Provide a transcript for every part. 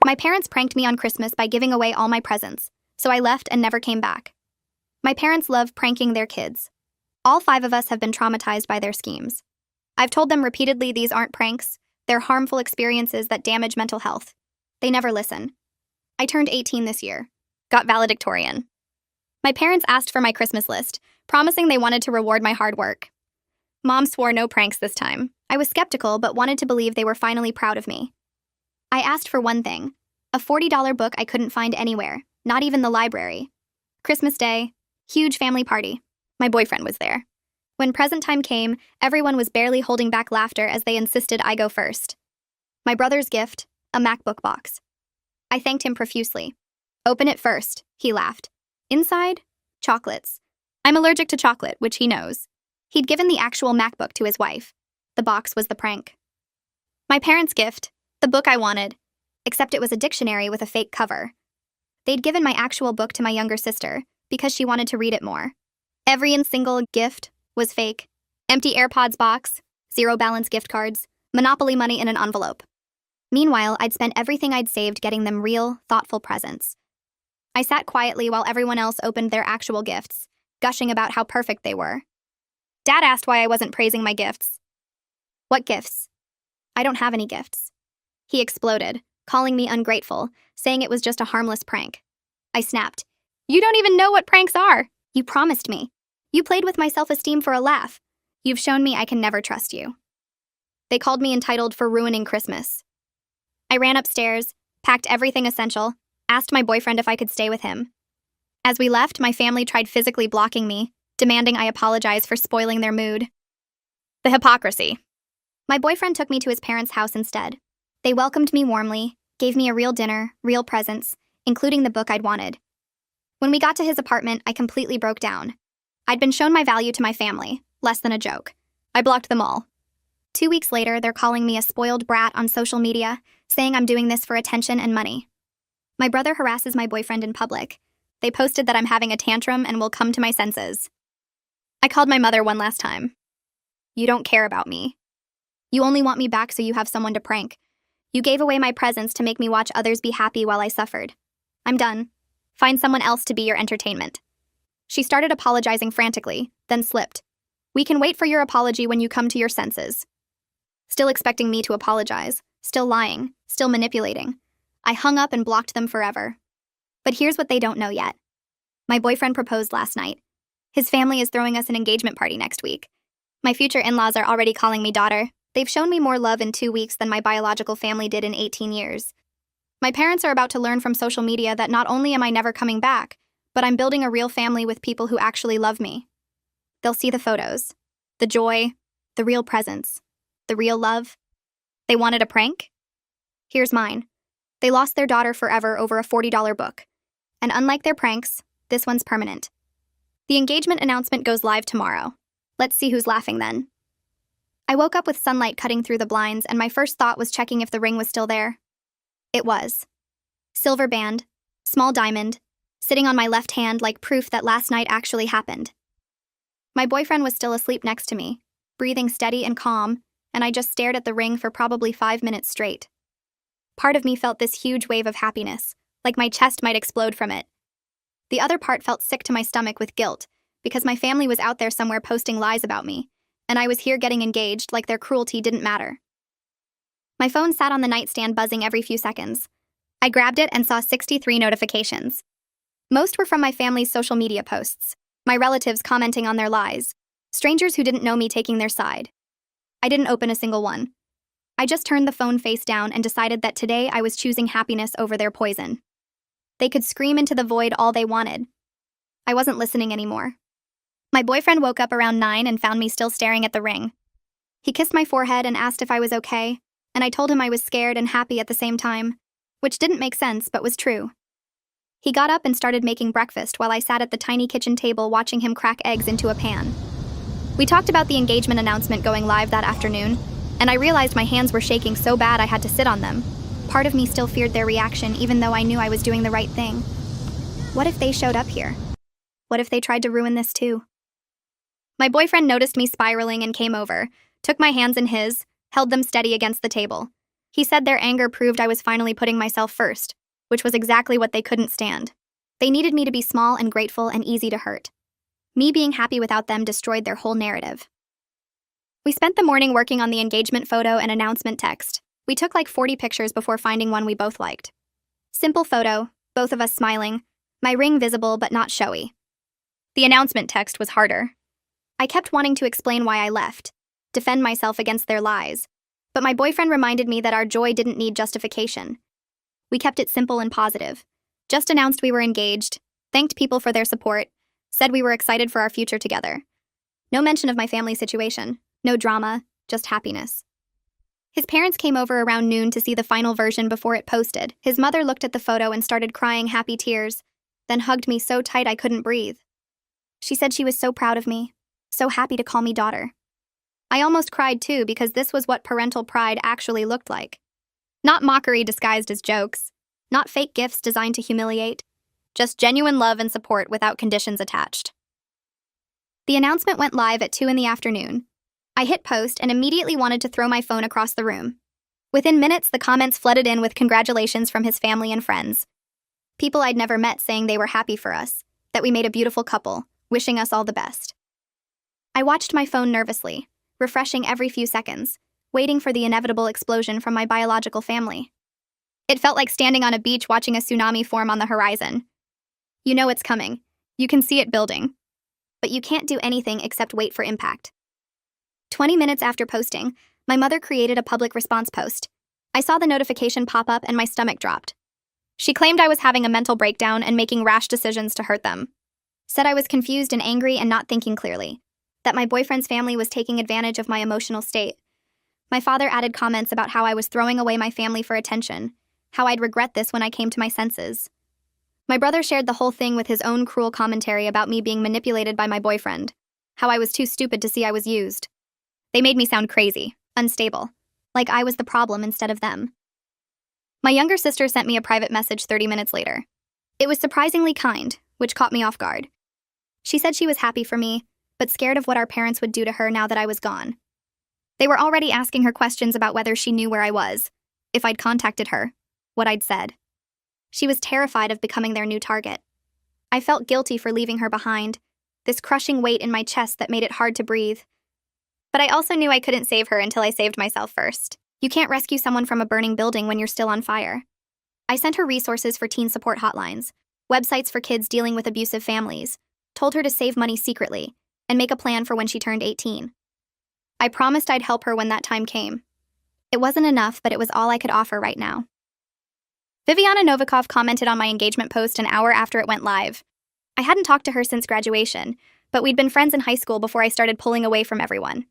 My parents pranked me on Christmas by giving away all my presents, so I left and never came back. My parents love pranking their kids. All 5 of us have been traumatized by their schemes. I've told them repeatedly these aren't pranks, they're harmful experiences that damage mental health. They never listen. I turned 18 this year. Got valedictorian. My parents asked for my Christmas list, promising they wanted to reward my hard work. Mom swore no pranks this time. I was skeptical but wanted to believe they were finally proud of me. I asked for one thing, a $40 book I couldn't find anywhere, not even the library. Christmas Day, huge family party. My boyfriend was there. When present time came, everyone was barely holding back laughter as they insisted I go first. My brother's gift, a MacBook box. I thanked him profusely. Open it first, he laughed. Inside, chocolates. I'm allergic to chocolate, which he knows. He'd given the actual MacBook to his wife. The box was the prank. My parents' gift, the book I wanted, except it was a dictionary with a fake cover. They'd given my actual book to my younger sister because she wanted to read it more. Every single gift was fake. Empty AirPods box, zero balance gift cards, Monopoly money in an envelope. Meanwhile, I'd spent everything I'd saved getting them real, thoughtful presents. I sat quietly while everyone else opened their actual gifts, gushing about how perfect they were. Dad asked why I wasn't praising my gifts. What gifts? I don't have any gifts. He exploded, calling me ungrateful, saying it was just a harmless prank. I snapped. You don't even know what pranks are. You promised me. You played with my self-esteem for a laugh. You've shown me I can never trust you. They called me entitled for ruining Christmas. I ran upstairs, packed everything essential, asked my boyfriend if I could stay with him. As we left, my family tried physically blocking me, demanding I apologize for spoiling their mood. The hypocrisy. My boyfriend took me to his parents' house instead. They welcomed me warmly, gave me a real dinner, real presents, including the book I'd wanted. When we got to his apartment, I completely broke down. I'd been shown my value to my family, less than a joke. I blocked them all. 2 weeks later, they're calling me a spoiled brat on social media, saying I'm doing this for attention and money. My brother harasses my boyfriend in public. They posted that I'm having a tantrum and will come to my senses. I called my mother one last time. You don't care about me. You only want me back so you have someone to prank. You gave away my presents to make me watch others be happy while I suffered. I'm done. Find someone else to be your entertainment. She started apologizing frantically, then slipped. We can wait for your apology when you come to your senses. Still expecting me to apologize, still lying, still manipulating. I hung up and blocked them forever. But here's what they don't know yet. My boyfriend proposed last night. His family is throwing us an engagement party next week. My future in-laws are already calling me daughter. They've shown me more love in 2 weeks than my biological family did in 18 years. My parents are about to learn from social media that not only am I never coming back, but I'm building a real family with people who actually love me. They'll see the photos, the joy, the real presents, the real love. They wanted a prank? Here's mine. They lost their daughter forever over a $40 book. And unlike their pranks, this one's permanent. The engagement announcement goes live tomorrow. Let's see who's laughing then. I woke up with sunlight cutting through the blinds, and my first thought was checking if the ring was still there. It was. Silver band, small diamond, sitting on my left hand like proof that last night actually happened. My boyfriend was still asleep next to me, breathing steady and calm, and I just stared at the ring for probably 5 minutes straight. Part of me felt this huge wave of happiness, like my chest might explode from it. The other part felt sick to my stomach with guilt, because my family was out there somewhere posting lies about me, and I was here getting engaged like their cruelty didn't matter. My phone sat on the nightstand buzzing every few seconds. I grabbed it and saw 63 notifications. Most were from my family's social media posts, my relatives commenting on their lies, strangers who didn't know me taking their side. I didn't open a single one. I just turned the phone face down and decided that today I was choosing happiness over their poison. They could scream into the void all they wanted. I wasn't listening anymore. My boyfriend woke up around 9 and found me still staring at the ring. He kissed my forehead and asked if I was okay, and I told him I was scared and happy at the same time, which didn't make sense but was true. He got up and started making breakfast while I sat at the tiny kitchen table watching him crack eggs into a pan. We talked about the engagement announcement going live that afternoon, and I realized my hands were shaking so bad I had to sit on them. Part of me still feared their reaction even though I knew I was doing the right thing. What if they showed up here? What if they tried to ruin this too? My boyfriend noticed me spiraling and came over, took my hands in his, held them steady against the table. He said their anger proved I was finally putting myself first, which was exactly what they couldn't stand. They needed me to be small and grateful and easy to hurt. Me being happy without them destroyed their whole narrative. We spent the morning working on the engagement photo and announcement text. We took like 40 pictures before finding one we both liked. Simple photo, both of us smiling, my ring visible but not showy. The announcement text was harder. I kept wanting to explain why I left, defend myself against their lies, but my boyfriend reminded me that our joy didn't need justification. We kept it simple and positive. Just announced we were engaged, thanked people for their support, said we were excited for our future together. No mention of my family situation, no drama, just happiness. His parents came over around noon to see the final version before it posted. His mother looked at the photo and started crying happy tears, then hugged me so tight I couldn't breathe. She said she was so proud of me, so happy to call me daughter. I almost cried too because this was what parental pride actually looked like. Not mockery disguised as jokes, not fake gifts designed to humiliate, just genuine love and support without conditions attached. The announcement went live at 2 p.m. I hit post and immediately wanted to throw my phone across the room. Within minutes, the comments flooded in with congratulations from his family and friends. People I'd never met saying they were happy for us, that we made a beautiful couple, wishing us all the best. I watched my phone nervously, refreshing every few seconds, waiting for the inevitable explosion from my biological family. It felt like standing on a beach watching a tsunami form on the horizon. You know it's coming. You can see it building. But you can't do anything except wait for impact. 20 minutes after posting, my mother created a public response post. I saw the notification pop up and my stomach dropped. She claimed I was having a mental breakdown and making rash decisions to hurt them. Said I was confused and angry and not thinking clearly. That my boyfriend's family was taking advantage of my emotional state. My father added comments about how I was throwing away my family for attention, how I'd regret this when I came to my senses. My brother shared the whole thing with his own cruel commentary about me being manipulated by my boyfriend, how I was too stupid to see I was used. They made me sound crazy, unstable, like I was the problem instead of them. My younger sister sent me a private message 30 minutes later. It was surprisingly kind, which caught me off guard. She said she was happy for me, but scared of what our parents would do to her now that I was gone. They were already asking her questions about whether she knew where I was, if I'd contacted her, what I'd said. She was terrified of becoming their new target. I felt guilty for leaving her behind, this crushing weight in my chest that made it hard to breathe. But I also knew I couldn't save her until I saved myself first. You can't rescue someone from a burning building when you're still on fire. I sent her resources for teen support hotlines, websites for kids dealing with abusive families, told her to save money secretly, and make a plan for when she turned 18. I promised I'd help her when that time came. It wasn't enough, but it was all I could offer right now. Viviana Novikov commented on my engagement post an hour after it went live. I hadn't talked to her since graduation, but we'd been friends in high school before I started pulling away from everyone.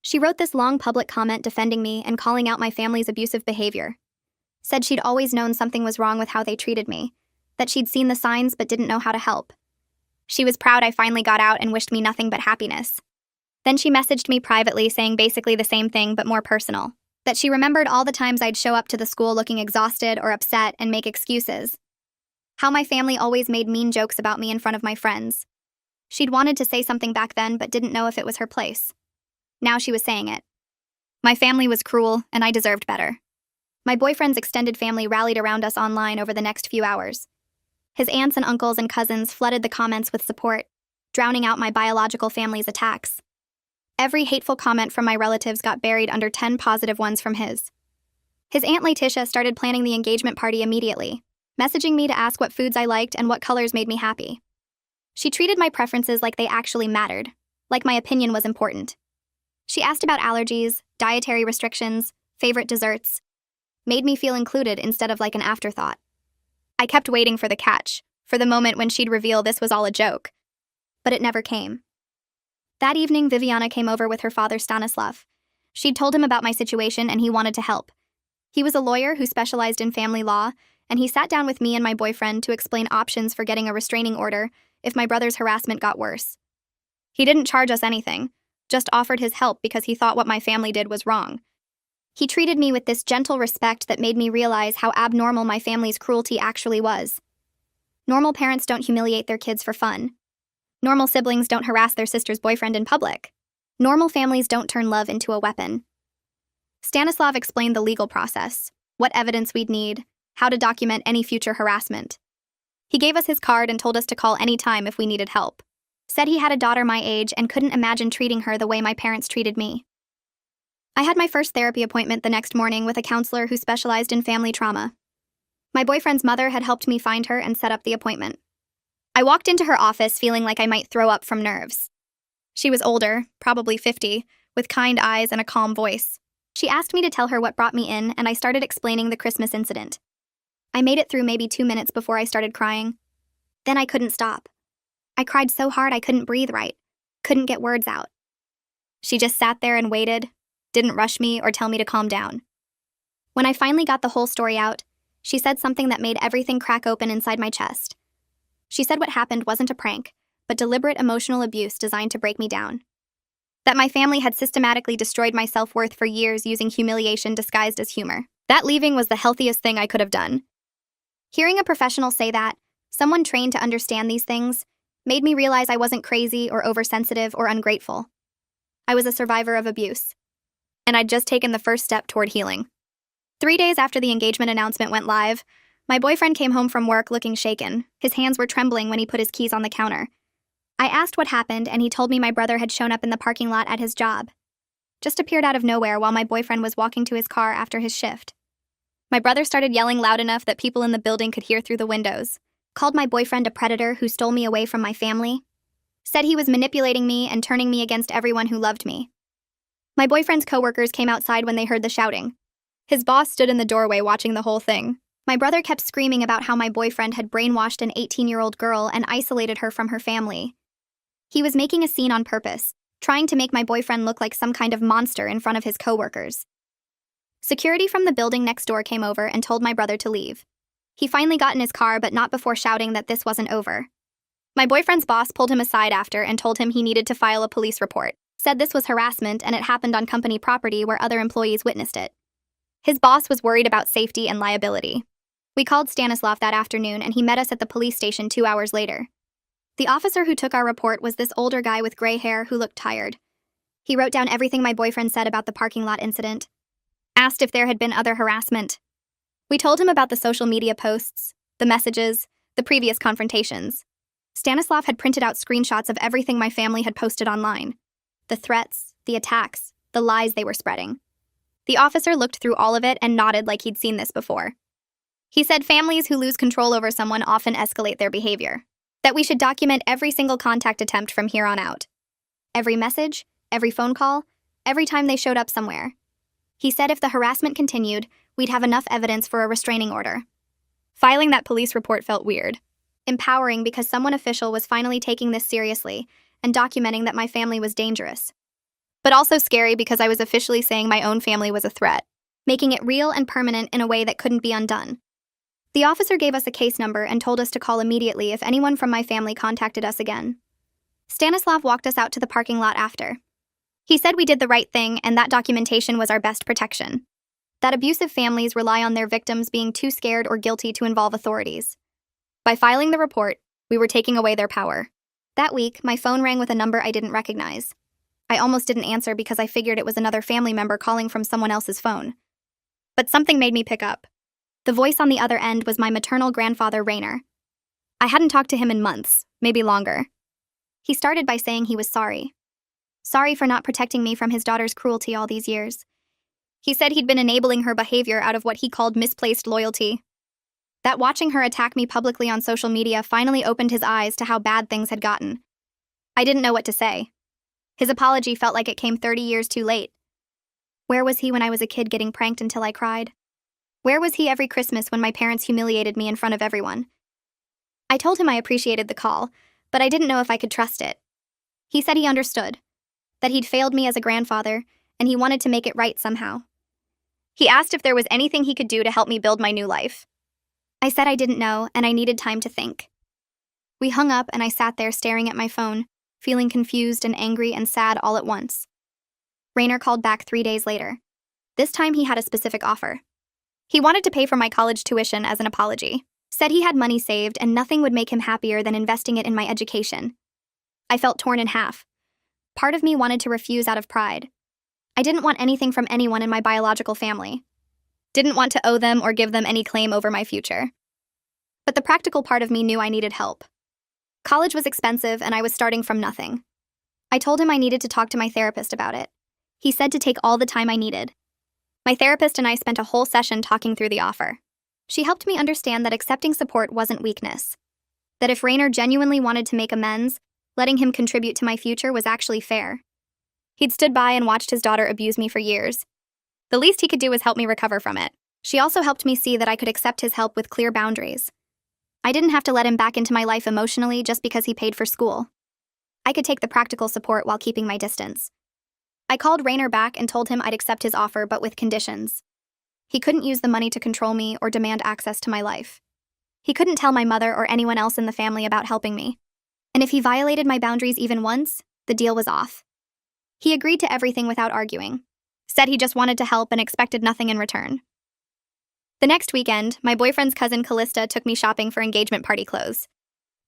She wrote this long public comment defending me and calling out my family's abusive behavior. Said she'd always known something was wrong with how they treated me, that she'd seen the signs but didn't know how to help. She was proud I finally got out and wished me nothing but happiness. Then she messaged me privately saying basically the same thing but more personal, that she remembered all the times I'd show up to the school looking exhausted or upset and make excuses. How my family always made mean jokes about me in front of my friends. She'd wanted to say something back then but didn't know if it was her place. Now she was saying it. My family was cruel, and I deserved better. My boyfriend's extended family rallied around us online over the next few hours. His aunts and uncles and cousins flooded the comments with support, drowning out my biological family's attacks. Every hateful comment from my relatives got buried under 10 positive ones from his. His Aunt Letitia started planning the engagement party immediately, messaging me to ask what foods I liked and what colors made me happy. She treated my preferences like they actually mattered, like my opinion was important. She asked about allergies, dietary restrictions, favorite desserts. Made me feel included instead of like an afterthought. I kept waiting for the catch, for the moment when she'd reveal this was all a joke. But it never came. That evening, Viviana came over with her father Stanislav. She'd told him about my situation and he wanted to help. He was a lawyer who specialized in family law, and he sat down with me and my boyfriend to explain options for getting a restraining order if my brother's harassment got worse. He didn't charge us anything, just offered his help because he thought what my family did was wrong. He treated me with this gentle respect that made me realize how abnormal my family's cruelty actually was. Normal parents don't humiliate their kids for fun. Normal siblings don't harass their sister's boyfriend in public. Normal families don't turn love into a weapon. Stanislav explained the legal process, what evidence we'd need, how to document any future harassment. He gave us his card and told us to call any time if we needed help. Said he had a daughter my age and couldn't imagine treating her the way my parents treated me. I had my first therapy appointment the next morning with a counselor who specialized in family trauma. My boyfriend's mother had helped me find her and set up the appointment. I walked into her office feeling like I might throw up from nerves. She was older, probably 50, with kind eyes and a calm voice. She asked me to tell her what brought me in, and I started explaining the Christmas incident. I made it through maybe 2 minutes before I started crying. Then I couldn't stop. I cried so hard I couldn't breathe right, couldn't get words out. She just sat there and waited, didn't rush me or tell me to calm down. When I finally got the whole story out, she said something that made everything crack open inside my chest. She said what happened wasn't a prank, but deliberate emotional abuse designed to break me down. That my family had systematically destroyed my self-worth for years using humiliation disguised as humor. That leaving was the healthiest thing I could have done. Hearing a professional say that, someone trained to understand these things, made me realize I wasn't crazy or oversensitive or ungrateful. I was a survivor of abuse. And I'd just taken the first step toward healing. 3 days after the engagement announcement went live, my boyfriend came home from work looking shaken. His hands were trembling when he put his keys on the counter. I asked what happened, and he told me my brother had shown up in the parking lot at his job. Just appeared out of nowhere while my boyfriend was walking to his car after his shift. My brother started yelling loud enough that people in the building could hear through the windows, called my boyfriend a predator who stole me away from my family, said he was manipulating me and turning me against everyone who loved me. My boyfriend's coworkers came outside when they heard the shouting. His boss stood in the doorway watching the whole thing. My brother kept screaming about how my boyfriend had brainwashed an 18-year-old girl and isolated her from her family. He was making a scene on purpose, trying to make my boyfriend look like some kind of monster in front of his coworkers. Security from the building next door came over and told my brother to leave. He finally got in his car, but not before shouting that this wasn't over. My boyfriend's boss pulled him aside after and told him he needed to file a police report, said this was harassment and it happened on company property where other employees witnessed it. His boss was worried about safety and liability. We called Stanislav that afternoon and he met us at the police station 2 hours later. The officer who took our report was this older guy with gray hair who looked tired. He wrote down everything my boyfriend said about the parking lot incident, asked if there had been other harassment. We told him about the social media posts, the messages, the previous confrontations. Stanislav had printed out screenshots of everything my family had posted online. The threats, the attacks, the lies they were spreading. The officer looked through all of it and nodded like he'd seen this before. He said families who lose control over someone often escalate their behavior, that we should document every single contact attempt from here on out. Every message, every phone call, every time they showed up somewhere. He said if the harassment continued, we'd have enough evidence for a restraining order. Filing that police report felt weird. Empowering because someone official was finally taking this seriously and documenting that my family was dangerous. But also scary because I was officially saying my own family was a threat, making it real and permanent in a way that couldn't be undone. The officer gave us a case number and told us to call immediately if anyone from my family contacted us again. Stanislav walked us out to the parking lot after. He said we did the right thing and that documentation was our best protection. That abusive families rely on their victims being too scared or guilty to involve authorities. By filing the report, we were taking away their power. That week, my phone rang with a number I didn't recognize. I almost didn't answer because I figured it was another family member calling from someone else's phone. But something made me pick up. The voice on the other end was my maternal grandfather, Rainer. I hadn't talked to him in months, maybe longer. He started by saying he was sorry. Sorry for not protecting me from his daughter's cruelty all these years. He said he'd been enabling her behavior out of what he called misplaced loyalty. That watching her attack me publicly on social media finally opened his eyes to how bad things had gotten. I didn't know what to say. His apology felt like it came 30 years too late. Where was he when I was a kid getting pranked until I cried? Where was he every Christmas when my parents humiliated me in front of everyone? I told him I appreciated the call, but I didn't know if I could trust it. He said he understood, that he'd failed me as a grandfather, and he wanted to make it right somehow. He asked if there was anything he could do to help me build my new life. I said I didn't know, and I needed time to think. We hung up, and I sat there staring at my phone, feeling confused and angry and sad all at once. Rainer called back 3 days later. This time he had a specific offer. He wanted to pay for my college tuition as an apology, said he had money saved and nothing would make him happier than investing it in my education. I felt torn in half. Part of me wanted to refuse out of pride. I didn't want anything from anyone in my biological family. Didn't want to owe them or give them any claim over my future. But the practical part of me knew I needed help. College was expensive and I was starting from nothing. I told him I needed to talk to my therapist about it. He said to take all the time I needed. My therapist and I spent a whole session talking through the offer. She helped me understand that accepting support wasn't weakness. That if Rainer genuinely wanted to make amends, letting him contribute to my future was actually fair. He'd stood by and watched his daughter abuse me for years. The least he could do was help me recover from it. She also helped me see that I could accept his help with clear boundaries. I didn't have to let him back into my life emotionally just because he paid for school. I could take the practical support while keeping my distance. I called Rainer back and told him I'd accept his offer, but with conditions. He couldn't use the money to control me or demand access to my life. He couldn't tell my mother or anyone else in the family about helping me. And if he violated my boundaries even once, the deal was off. He agreed to everything without arguing. Said he just wanted to help and expected nothing in return. The next weekend, my boyfriend's cousin Callista took me shopping for engagement party clothes.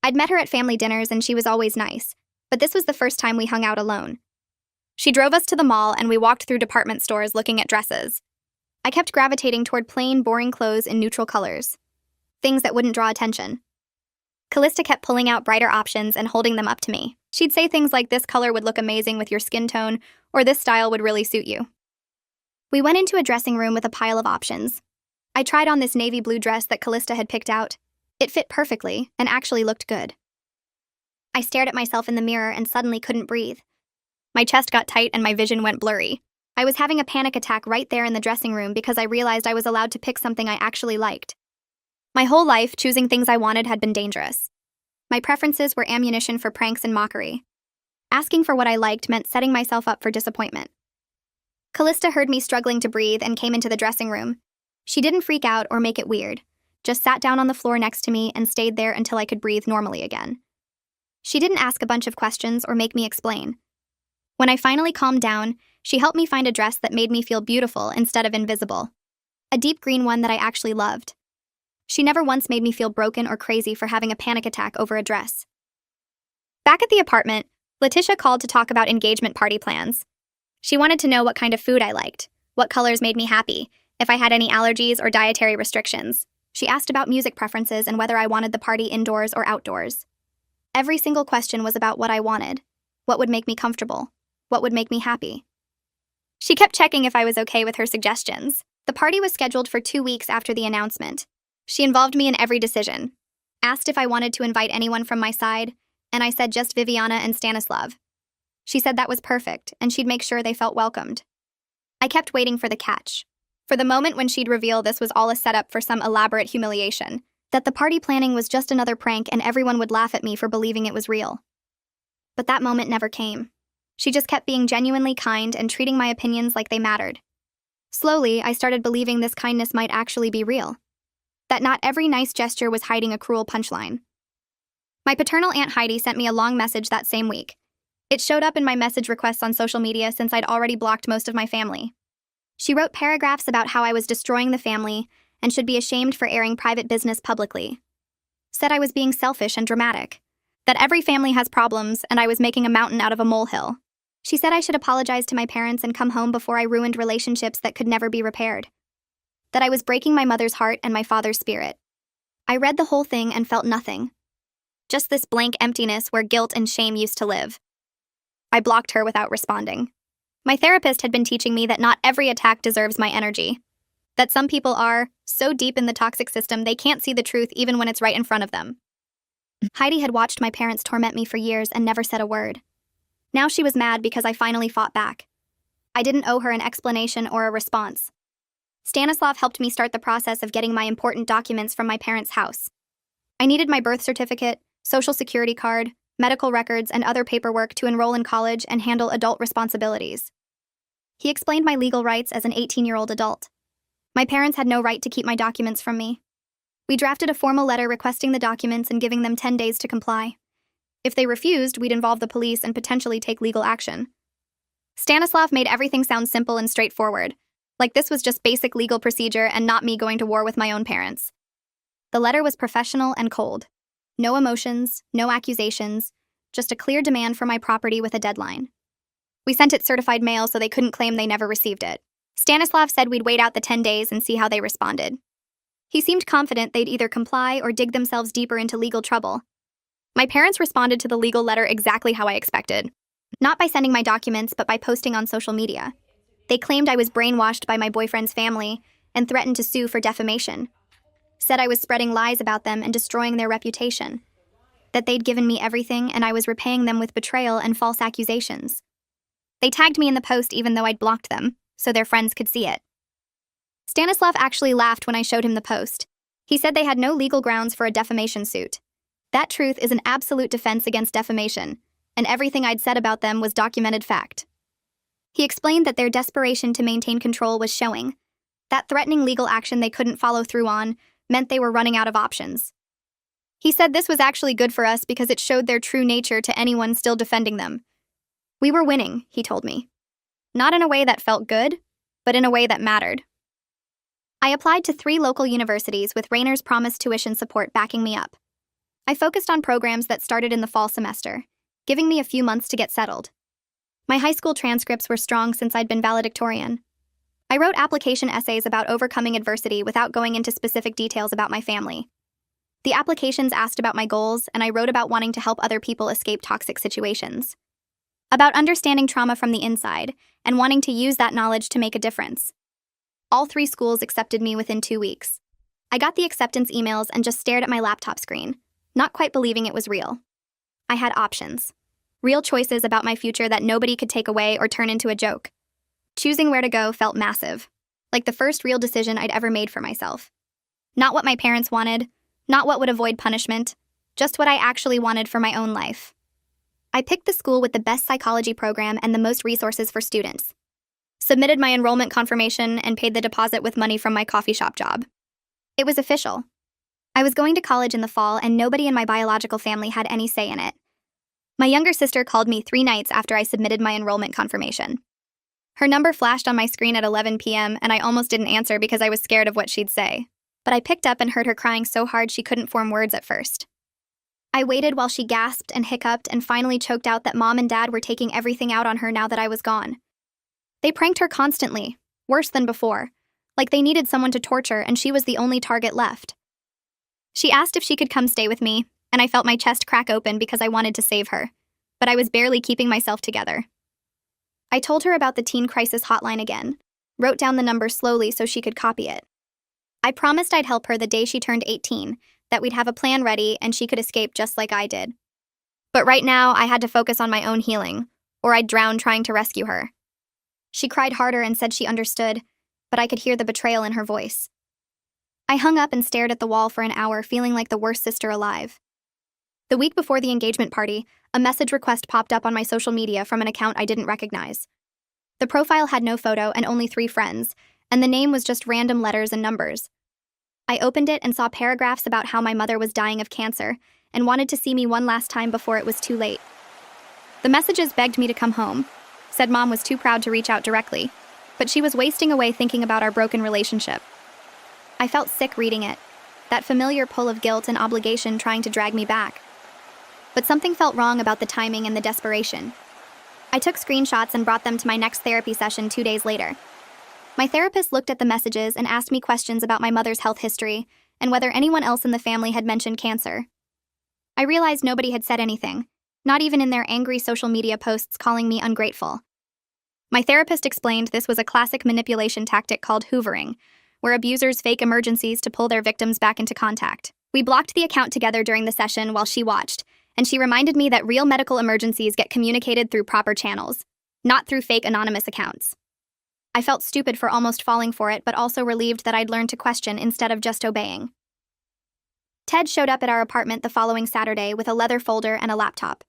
I'd met her at family dinners and she was always nice, but this was the first time we hung out alone. She drove us to the mall and we walked through department stores looking at dresses. I kept gravitating toward plain, boring clothes in neutral colors. Things that wouldn't draw attention. Callista kept pulling out brighter options and holding them up to me. She'd say things like, "This color would look amazing with your skin tone," or "This style would really suit you." We went into a dressing room with a pile of options. I tried on this navy blue dress that Callista had picked out. It fit perfectly and actually looked good. I stared at myself in the mirror and suddenly couldn't breathe. My chest got tight and my vision went blurry. I was having a panic attack right there in the dressing room because I realized I was allowed to pick something I actually liked. My whole life, choosing things I wanted had been dangerous. My preferences were ammunition for pranks and mockery. Asking for what I liked meant setting myself up for disappointment. Callista heard me struggling to breathe and came into the dressing room. She didn't freak out or make it weird, just sat down on the floor next to me and stayed there until I could breathe normally again. She didn't ask a bunch of questions or make me explain. When I finally calmed down, she helped me find a dress that made me feel beautiful instead of invisible. A deep green one that I actually loved. She never once made me feel broken or crazy for having a panic attack over a dress. Back at the apartment, Letitia called to talk about engagement party plans. She wanted to know what kind of food I liked, what colors made me happy, if I had any allergies or dietary restrictions. She asked about music preferences and whether I wanted the party indoors or outdoors. Every single question was about what I wanted, what would make me comfortable, what would make me happy. She kept checking if I was okay with her suggestions. The party was scheduled for 2 weeks after the announcement. She involved me in every decision, asked if I wanted to invite anyone from my side, and I said just Viviana and Stanislav. She said that was perfect, and she'd make sure they felt welcomed. I kept waiting for the catch. For the moment when she'd reveal this was all a setup for some elaborate humiliation, that the party planning was just another prank and everyone would laugh at me for believing it was real. But that moment never came. She just kept being genuinely kind and treating my opinions like they mattered. Slowly, I started believing this kindness might actually be real. That not every nice gesture was hiding a cruel punchline. My paternal Aunt Heidi sent me a long message that same week. It showed up in my message requests on social media since I'd already blocked most of my family. She wrote paragraphs about how I was destroying the family and should be ashamed for airing private business publicly. Said I was being selfish and dramatic. That every family has problems and I was making a mountain out of a molehill. She said I should apologize to my parents and come home before I ruined relationships that could never be repaired. That I was breaking my mother's heart and my father's spirit. I read the whole thing and felt nothing. Just this blank emptiness where guilt and shame used to live. I blocked her without responding. My therapist had been teaching me that not every attack deserves my energy. That some people are so deep in the toxic system they can't see the truth even when it's right in front of them. Heidi had watched my parents torment me for years and never said a word. Now she was mad because I finally fought back. I didn't owe her an explanation or a response. Stanislav helped me start the process of getting my important documents from my parents' house. I needed my birth certificate, social security card, medical records, and other paperwork to enroll in college and handle adult responsibilities. He explained my legal rights as an 18-year-old adult. My parents had no right to keep my documents from me. We drafted a formal letter requesting the documents and giving them 10 days to comply. If they refused, we'd involve the police and potentially take legal action. Stanislav made everything sound simple and straightforward, like this was just basic legal procedure and not me going to war with my own parents. The letter was professional and cold. No emotions, no accusations, just a clear demand for my property with a deadline. We sent it certified mail so they couldn't claim they never received it. Stanislav said we'd wait out the 10 days and see how they responded. He seemed confident they'd either comply or dig themselves deeper into legal trouble. My parents responded to the legal letter exactly how I expected. Not by sending my documents, but by posting on social media. They claimed I was brainwashed by my boyfriend's family and threatened to sue for defamation. Said I was spreading lies about them and destroying their reputation. That they'd given me everything and I was repaying them with betrayal and false accusations. They tagged me in the post even though I'd blocked them, so their friends could see it. Stanislav actually laughed when I showed him the post. He said they had no legal grounds for a defamation suit. That truth is an absolute defense against defamation, and everything I'd said about them was documented fact. He explained that their desperation to maintain control was showing. That threatening legal action they couldn't follow through on meant they were running out of options. He said this was actually good for us because it showed their true nature to anyone still defending them. We were winning, he told me. Not in a way that felt good, but in a way that mattered. I applied to 3 local universities with Rayner's promised tuition support backing me up. I focused on programs that started in the fall semester, giving me a few months to get settled. My high school transcripts were strong since I'd been valedictorian. I wrote application essays about overcoming adversity without going into specific details about my family. The applications asked about my goals, and I wrote about wanting to help other people escape toxic situations. About understanding trauma from the inside, and wanting to use that knowledge to make a difference. All 3 schools accepted me within 2 weeks. I got the acceptance emails and just stared at my laptop screen, not quite believing it was real. I had options. Real choices about my future that nobody could take away or turn into a joke. Choosing where to go felt massive, like the first real decision I'd ever made for myself. Not what my parents wanted, not what would avoid punishment, just what I actually wanted for my own life. I picked the school with the best psychology program and the most resources for students. Submitted my enrollment confirmation and paid the deposit with money from my coffee shop job. It was official. I was going to college in the fall and nobody in my biological family had any say in it. My younger sister called me 3 nights after I submitted my enrollment confirmation. Her number flashed on my screen at 11 p.m. and I almost didn't answer because I was scared of what she'd say. But I picked up and heard her crying so hard she couldn't form words at first. I waited while she gasped and hiccuped and finally choked out that Mom and Dad were taking everything out on her now that I was gone. They pranked her constantly, worse than before, like they needed someone to torture and she was the only target left. She asked if she could come stay with me, and I felt my chest crack open because I wanted to save her, but I was barely keeping myself together. I told her about the teen crisis hotline again, wrote down the number slowly so she could copy it. I promised I'd help her the day she turned 18, that we'd have a plan ready and she could escape just like I did. But right now, I had to focus on my own healing, or I'd drown trying to rescue her. She cried harder and said she understood, but I could hear the betrayal in her voice. I hung up and stared at the wall for an hour, feeling like the worst sister alive. The week before the engagement party, a message request popped up on my social media from an account I didn't recognize. The profile had no photo and only 3 friends, and the name was just random letters and numbers. I opened it and saw paragraphs about how my mother was dying of cancer and wanted to see me one last time before it was too late. The messages begged me to come home, said Mom was too proud to reach out directly, but she was wasting away thinking about our broken relationship. I felt sick reading it, that familiar pull of guilt and obligation trying to drag me back. But something felt wrong about the timing and the desperation. I took screenshots and brought them to my next therapy session 2 days later. My therapist looked at the messages and asked me questions about my mother's health history and whether anyone else in the family had mentioned cancer. I realized nobody had said anything, not even in their angry social media posts calling me ungrateful. My therapist explained this was a classic manipulation tactic called hoovering, where abusers fake emergencies to pull their victims back into contact. We blocked the account together during the session while she watched, and she reminded me that real medical emergencies get communicated through proper channels, not through fake anonymous accounts. I felt stupid for almost falling for it, but also relieved that I'd learned to question instead of just obeying. Ted showed up at our apartment the following Saturday with a leather folder and a laptop.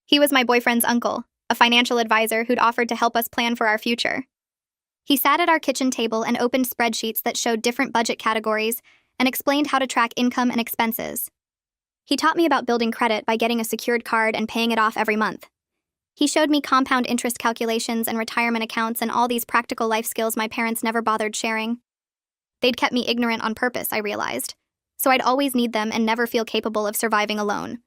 He was my boyfriend's uncle, a financial advisor who'd offered to help us plan for our future. He sat at our kitchen table and opened spreadsheets that showed different budget categories and explained how to track income and expenses. He taught me about building credit by getting a secured card and paying it off every month. He showed me compound interest calculations and retirement accounts and all these practical life skills my parents never bothered sharing. They'd kept me ignorant on purpose, I realized, so I'd always need them and never feel capable of surviving alone.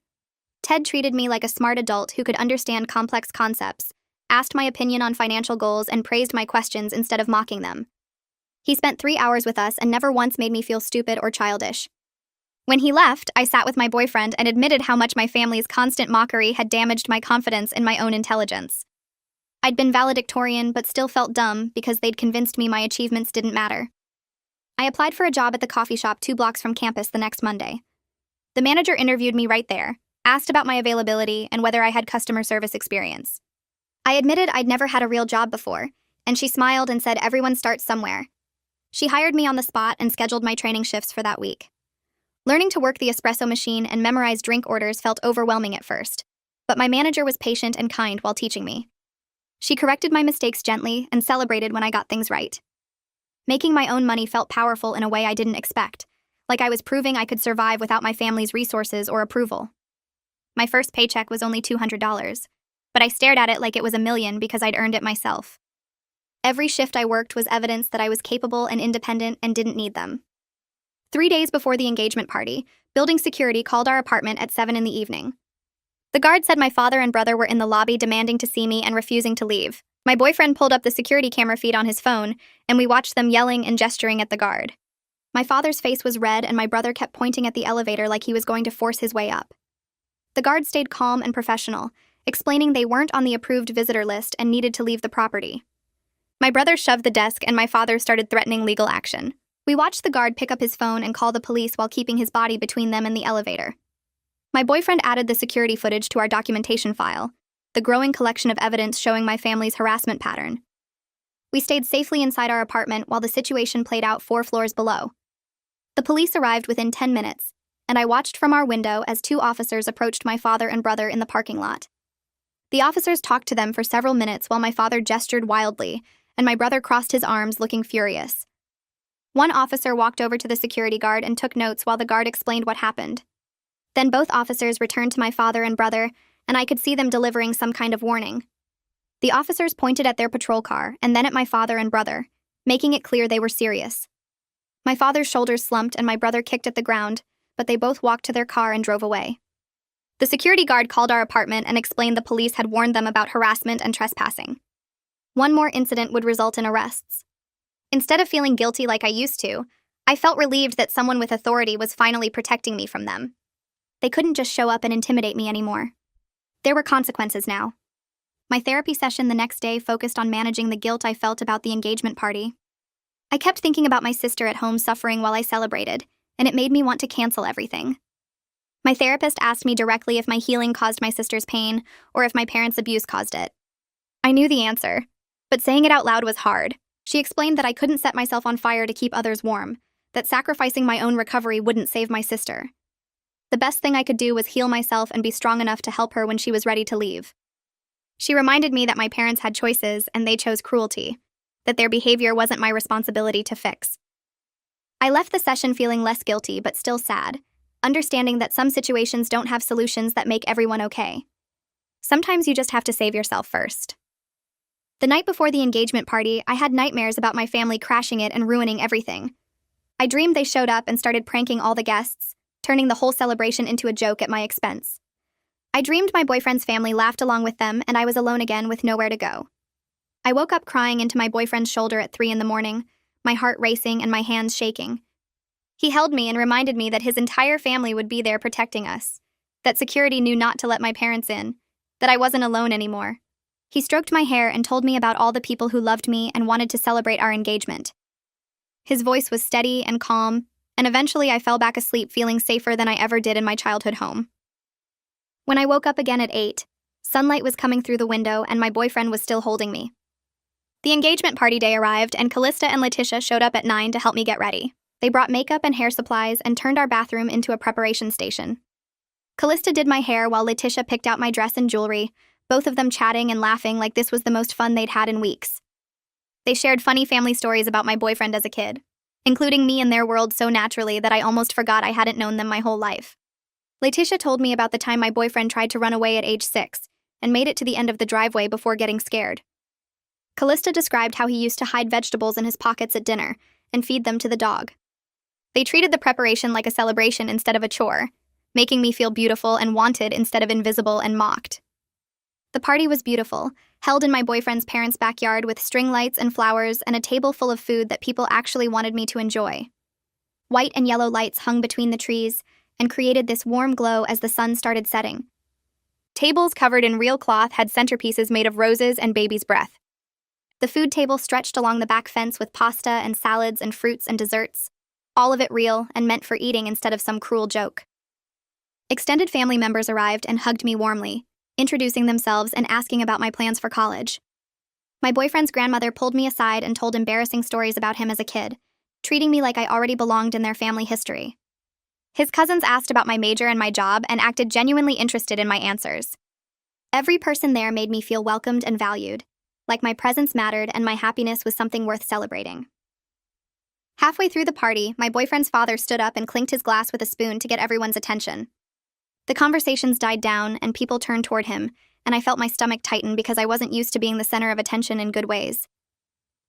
Ted treated me like a smart adult who could understand complex concepts asked my opinion on financial goals, and praised my questions instead of mocking them. He spent 3 hours with us and never once made me feel stupid or childish. When he left, I sat with my boyfriend and admitted how much my family's constant mockery had damaged my confidence in my own intelligence. I'd been valedictorian but still felt dumb because they'd convinced me my achievements didn't matter. I applied for a job at the coffee shop 2 blocks from campus the next Monday. The manager interviewed me right there, asked about my availability and whether I had customer service experience. I admitted I'd never had a real job before, and she smiled and said everyone starts somewhere. She hired me on the spot and scheduled my training shifts for that week. Learning to work the espresso machine and memorize drink orders felt overwhelming at first, but my manager was patient and kind while teaching me. She corrected my mistakes gently and celebrated when I got things right. Making my own money felt powerful in a way I didn't expect, like I was proving I could survive without my family's resources or approval. My first paycheck was only $200, but I stared at it like it was $1 million because I'd earned it myself. Every shift I worked was evidence that I was capable and independent and didn't need them. 3 days before the engagement party, building security called our apartment at 7 in the evening. The guard said my father and brother were in the lobby demanding to see me and refusing to leave. My boyfriend pulled up the security camera feed on his phone, and we watched them yelling and gesturing at the guard. My father's face was red, and my brother kept pointing at the elevator like he was going to force his way up. The guard stayed calm and professional, explaining they weren't on the approved visitor list and needed to leave the property. My brother shoved the desk, and my father started threatening legal action. We watched the guard pick up his phone and call the police while keeping his body between them and the elevator. My boyfriend added the security footage to our documentation file, the growing collection of evidence showing my family's harassment pattern. We stayed safely inside our apartment while the situation played out 4 floors below. The police arrived within 10 minutes, and I watched from our window as 2 officers approached my father and brother in the parking lot. The officers talked to them for several minutes while my father gestured wildly, and my brother crossed his arms looking furious. One officer walked over to the security guard and took notes while the guard explained what happened. Then both officers returned to my father and brother, and I could see them delivering some kind of warning. The officers pointed at their patrol car and then at my father and brother, making it clear they were serious. My father's shoulders slumped and my brother kicked at the ground, but they both walked to their car and drove away. The security guard called our apartment and explained the police had warned them about harassment and trespassing. One more incident would result in arrests. Instead of feeling guilty like I used to, I felt relieved that someone with authority was finally protecting me from them. They couldn't just show up and intimidate me anymore. There were consequences now. My therapy session the next day focused on managing the guilt I felt about the engagement party. I kept thinking about my sister at home suffering while I celebrated, and it made me want to cancel everything. My therapist asked me directly if my healing caused my sister's pain or if my parents' abuse caused it. I knew the answer, but saying it out loud was hard. She explained that I couldn't set myself on fire to keep others warm, that sacrificing my own recovery wouldn't save my sister. The best thing I could do was heal myself and be strong enough to help her when she was ready to leave. She reminded me that my parents had choices and they chose cruelty, that their behavior wasn't my responsibility to fix. I left the session feeling less guilty but still sad, understanding that some situations don't have solutions that make everyone okay. Sometimes you just have to save yourself first. The night before the engagement party, I had nightmares about my family crashing it and ruining everything. I dreamed they showed up and started pranking all the guests, turning the whole celebration into a joke at my expense. I dreamed my boyfriend's family laughed along with them and I was alone again with nowhere to go. I woke up crying into my boyfriend's shoulder at 3 in the morning, my heart racing and my hands shaking. He held me and reminded me that his entire family would be there protecting us, that security knew not to let my parents in, that I wasn't alone anymore. He stroked my hair and told me about all the people who loved me and wanted to celebrate our engagement. His voice was steady and calm, and eventually I fell back asleep feeling safer than I ever did in my childhood home. When I woke up again at 8, sunlight was coming through the window and my boyfriend was still holding me. The engagement party day arrived and Callista and Letitia showed up at 9 to help me get ready. They brought makeup and hair supplies and turned our bathroom into a preparation station. Callista did my hair while Letitia picked out my dress and jewelry, both of them chatting and laughing like this was the most fun they'd had in weeks. They shared funny family stories about my boyfriend as a kid, including me in their world so naturally that I almost forgot I hadn't known them my whole life. Letitia told me about the time my boyfriend tried to run away at age 6 and made it to the end of the driveway before getting scared. Callista described how he used to hide vegetables in his pockets at dinner and feed them to the dog. They treated the preparation like a celebration instead of a chore, making me feel beautiful and wanted instead of invisible and mocked. The party was beautiful, held in my boyfriend's parents' backyard with string lights and flowers and a table full of food that people actually wanted me to enjoy. White and yellow lights hung between the trees and created this warm glow as the sun started setting. Tables covered in real cloth had centerpieces made of roses and baby's breath. The food table stretched along the back fence with pasta and salads and fruits and desserts, all of it real and meant for eating instead of some cruel joke. Extended family members arrived and hugged me warmly, introducing themselves and asking about my plans for college. My boyfriend's grandmother pulled me aside and told embarrassing stories about him as a kid, treating me like I already belonged in their family history. His cousins asked about my major and my job and acted genuinely interested in my answers. Every person there made me feel welcomed and valued, like my presence mattered and my happiness was something worth celebrating. Halfway through the party, my boyfriend's father stood up and clinked his glass with a spoon to get everyone's attention. The conversations died down and people turned toward him, and I felt my stomach tighten because I wasn't used to being the center of attention in good ways.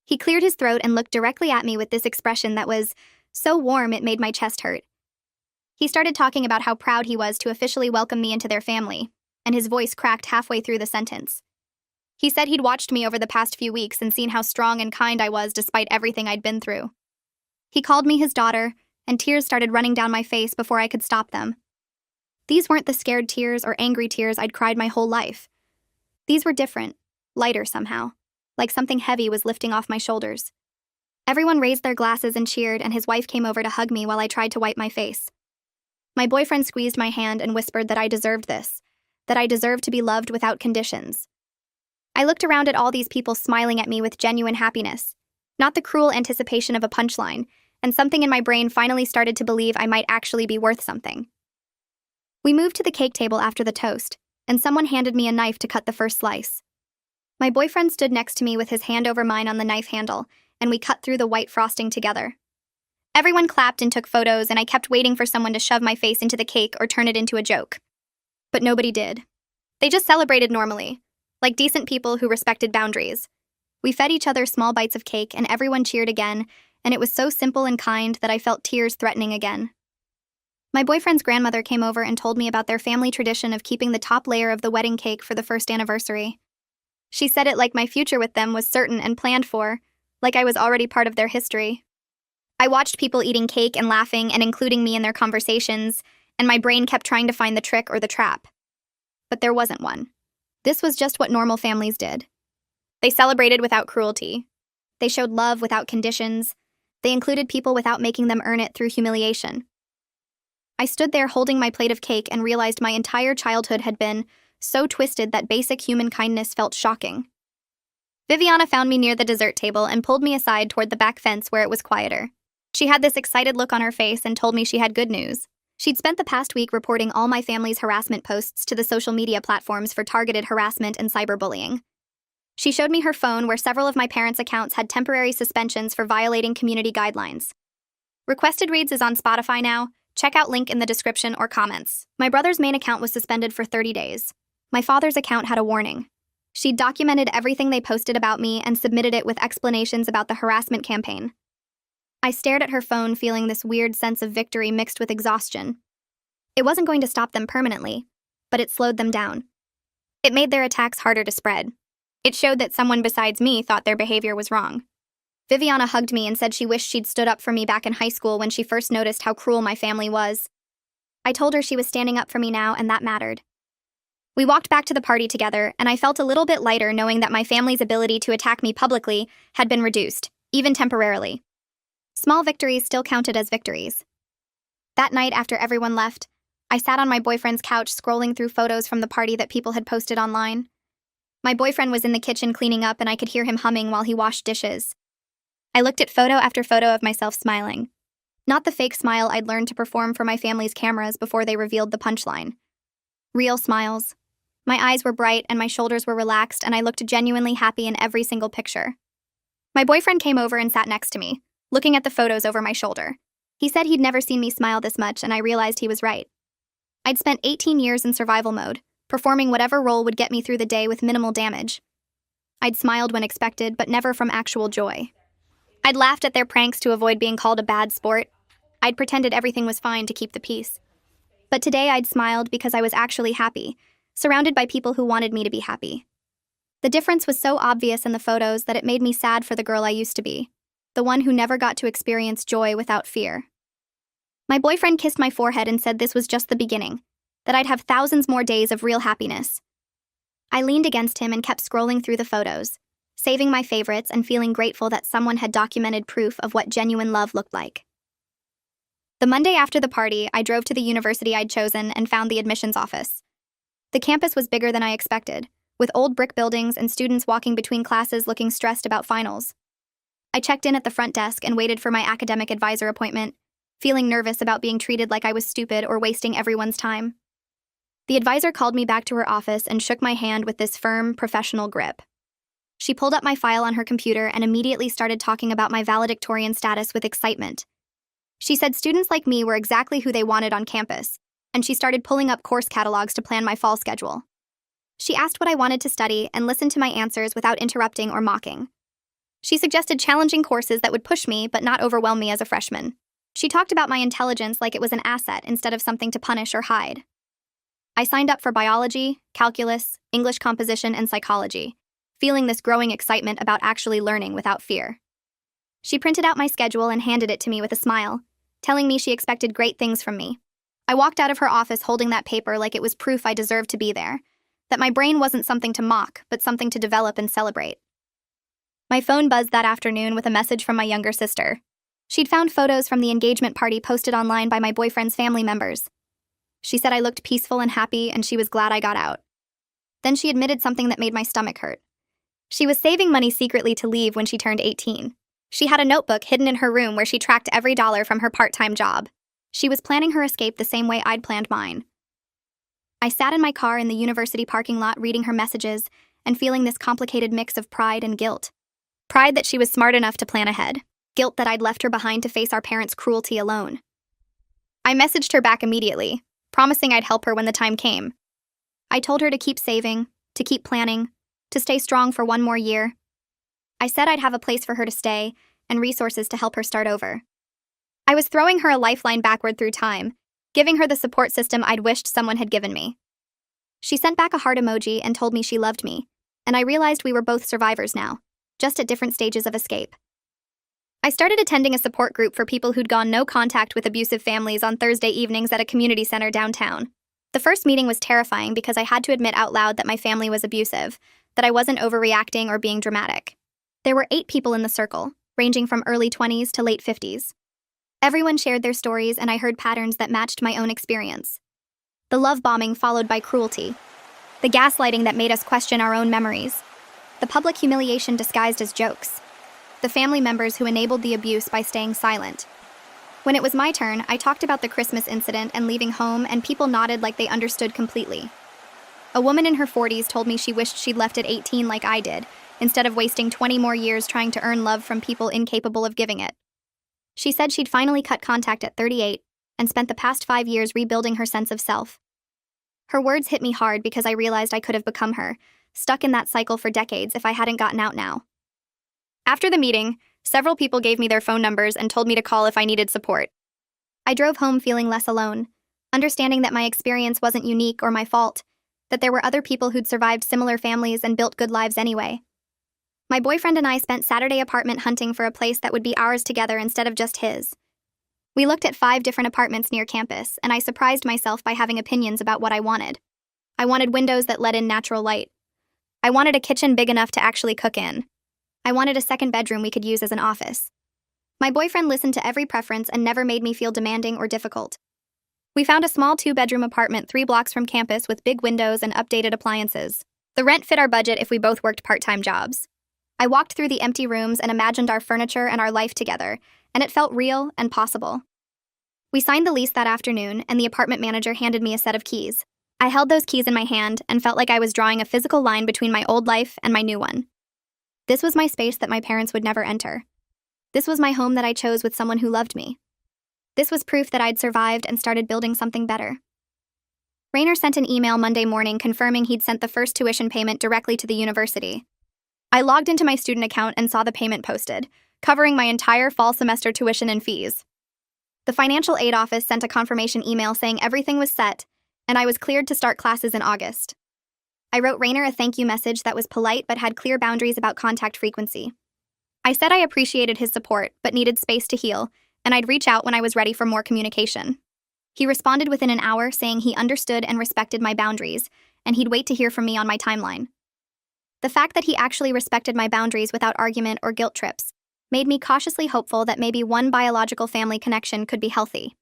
He cleared his throat and looked directly at me with this expression that was so warm it made my chest hurt. He started talking about how proud he was to officially welcome me into their family, and his voice cracked halfway through the sentence. He said he'd watched me over the past few weeks and seen how strong and kind I was despite everything I'd been through. He called me his daughter, and tears started running down my face before I could stop them. These weren't the scared tears or angry tears I'd cried my whole life. These were different, lighter somehow, like something heavy was lifting off my shoulders. Everyone raised their glasses and cheered, and his wife came over to hug me while I tried to wipe my face. My boyfriend squeezed my hand and whispered that I deserved this, that I deserved to be loved without conditions. I looked around at all these people smiling at me with genuine happiness, not the cruel anticipation of a punchline, and something in my brain finally started to believe I might actually be worth something. We moved to the cake table after the toast, and someone handed me a knife to cut the first slice. My boyfriend stood next to me with his hand over mine on the knife handle, and we cut through the white frosting together. Everyone clapped and took photos, and I kept waiting for someone to shove my face into the cake or turn it into a joke. But nobody did. They just celebrated normally, like decent people who respected boundaries. We fed each other small bites of cake, and everyone cheered again, and it was so simple and kind that I felt tears threatening again. My boyfriend's grandmother came over and told me about their family tradition of keeping the top layer of the wedding cake for the first anniversary. She said it like my future with them was certain and planned for, like I was already part of their history. I watched people eating cake and laughing and including me in their conversations, and my brain kept trying to find the trick or the trap. But there wasn't one. This was just what normal families did. They celebrated without cruelty. They showed love without conditions. They included people without making them earn it through humiliation. I stood there holding my plate of cake and realized my entire childhood had been so twisted that basic human kindness felt shocking. Viviana found me near the dessert table and pulled me aside toward the back fence where it was quieter. She had this excited look on her face and told me she had good news. She'd spent the past week reporting all my family's harassment posts to the social media platforms for targeted harassment and cyberbullying. She showed me her phone where several of my parents' accounts had temporary suspensions for violating community guidelines. Requested Reads is on Spotify now. Check out link in the description or comments. My brother's main account was suspended for 30 days. My father's account had a warning. She'd documented everything they posted about me and submitted it with explanations about the harassment campaign. I stared at her phone, feeling this weird sense of victory mixed with exhaustion. It wasn't going to stop them permanently, but it slowed them down. It made their attacks harder to spread. It showed that someone besides me thought their behavior was wrong. Viviana hugged me and said she wished she'd stood up for me back in high school when she first noticed how cruel my family was. I told her she was standing up for me now, and that mattered. We walked back to the party together, and I felt a little bit lighter knowing that my family's ability to attack me publicly had been reduced, even temporarily. Small victories still counted as victories. That night, after everyone left, I sat on my boyfriend's couch scrolling through photos from the party that people had posted online. My boyfriend was in the kitchen cleaning up, and I could hear him humming while he washed dishes. I looked at photo after photo of myself smiling. Not the fake smile I'd learned to perform for my family's cameras before they revealed the punchline. Real smiles. My eyes were bright and my shoulders were relaxed, and I looked genuinely happy in every single picture. My boyfriend came over and sat next to me, looking at the photos over my shoulder. He said he'd never seen me smile this much, and I realized he was right. I'd spent 18 years in survival mode, performing whatever role would get me through the day with minimal damage. I'd smiled when expected, but never from actual joy. I'd laughed at their pranks to avoid being called a bad sport. I'd pretended everything was fine to keep the peace. But today I'd smiled because I was actually happy, surrounded by people who wanted me to be happy. The difference was so obvious in the photos that it made me sad for the girl I used to be, the one who never got to experience joy without fear. My boyfriend kissed my forehead and said this was just the beginning, that I'd have thousands more days of real happiness. I leaned against him and kept scrolling through the photos, saving my favorites and feeling grateful that someone had documented proof of what genuine love looked like. The Monday after the party, I drove to the university I'd chosen and found the admissions office. The campus was bigger than I expected, with old brick buildings and students walking between classes looking stressed about finals. I checked in at the front desk and waited for my academic advisor appointment, feeling nervous about being treated like I was stupid or wasting everyone's time. The advisor called me back to her office and shook my hand with this firm, professional grip. She pulled up my file on her computer and immediately started talking about my valedictorian status with excitement. She said students like me were exactly who they wanted on campus, and she started pulling up course catalogs to plan my fall schedule. She asked what I wanted to study and listened to my answers without interrupting or mocking. She suggested challenging courses that would push me but not overwhelm me as a freshman. She talked about my intelligence like it was an asset instead of something to punish or hide. I signed up for biology, calculus, English composition, and psychology, feeling this growing excitement about actually learning without fear. She printed out my schedule and handed it to me with a smile, telling me she expected great things from me. I walked out of her office holding that paper like it was proof I deserved to be there, that my brain wasn't something to mock, but something to develop and celebrate. My phone buzzed that afternoon with a message from my younger sister. She'd found photos from the engagement party posted online by my boyfriend's family members. She said I looked peaceful and happy and she was glad I got out. Then she admitted something that made my stomach hurt. She was saving money secretly to leave when she turned 18. She had a notebook hidden in her room where she tracked every dollar from her part-time job. She was planning her escape the same way I'd planned mine. I sat in my car in the university parking lot reading her messages and feeling this complicated mix of pride and guilt. Pride that she was smart enough to plan ahead. Guilt that I'd left her behind to face our parents' cruelty alone. I messaged her back immediately, promising I'd help her when the time came. I told her to keep saving, to keep planning, to stay strong for one more year. I said I'd have a place for her to stay and resources to help her start over. I was throwing her a lifeline backward through time, giving her the support system I'd wished someone had given me. She sent back a heart emoji and told me she loved me, and I realized we were both survivors now, just at different stages of escape. I started attending a support group for people who'd gone no contact with abusive families on Thursday evenings at a community center downtown. The first meeting was terrifying because I had to admit out loud that my family was abusive, that I wasn't overreacting or being dramatic. There were 8 people in the circle, ranging from early 20s to late 50s. Everyone shared their stories and I heard patterns that matched my own experience. The love bombing followed by cruelty. The gaslighting that made us question our own memories. The public humiliation disguised as jokes. The family members who enabled the abuse by staying silent. When it was my turn, I talked about the Christmas incident and leaving home, and people nodded like they understood completely. A woman in her 40s told me she wished she'd left at 18 like I did, instead of wasting 20 more years trying to earn love from people incapable of giving it. She said she'd finally cut contact at 38 and spent the past 5 years rebuilding her sense of self. Her words hit me hard because I realized I could have become her, stuck in that cycle for decades if I hadn't gotten out now. After the meeting, several people gave me their phone numbers and told me to call if I needed support. I drove home feeling less alone, understanding that my experience wasn't unique or my fault, that there were other people who'd survived similar families and built good lives anyway. My boyfriend and I spent Saturday apartment hunting for a place that would be ours together instead of just his. We looked at 5 different apartments near campus, and I surprised myself by having opinions about what I wanted. I wanted windows that let in natural light. I wanted a kitchen big enough to actually cook in. I wanted a second bedroom we could use as an office. My boyfriend listened to every preference and never made me feel demanding or difficult. We found a small 2-bedroom apartment 3 blocks from campus with big windows and updated appliances. The rent fit our budget if we both worked part-time jobs. I walked through the empty rooms and imagined our furniture and our life together, and it felt real and possible. We signed the lease that afternoon, and the apartment manager handed me a set of keys. I held those keys in my hand and felt like I was drawing a physical line between my old life and my new one. This was my space that my parents would never enter. This was my home that I chose with someone who loved me. This was proof that I'd survived and started building something better. Rainer sent an email Monday morning confirming he'd sent the first tuition payment directly to the university. I logged into my student account and saw the payment posted, covering my entire fall semester tuition and fees. The financial aid office sent a confirmation email saying everything was set, and I was cleared to start classes in August. I wrote Rainer a thank you message that was polite but had clear boundaries about contact frequency. I said I appreciated his support but needed space to heal, and I'd reach out when I was ready for more communication. He responded within an hour saying he understood and respected my boundaries, and he'd wait to hear from me on my timeline. The fact that he actually respected my boundaries without argument or guilt trips made me cautiously hopeful that maybe one biological family connection could be healthy.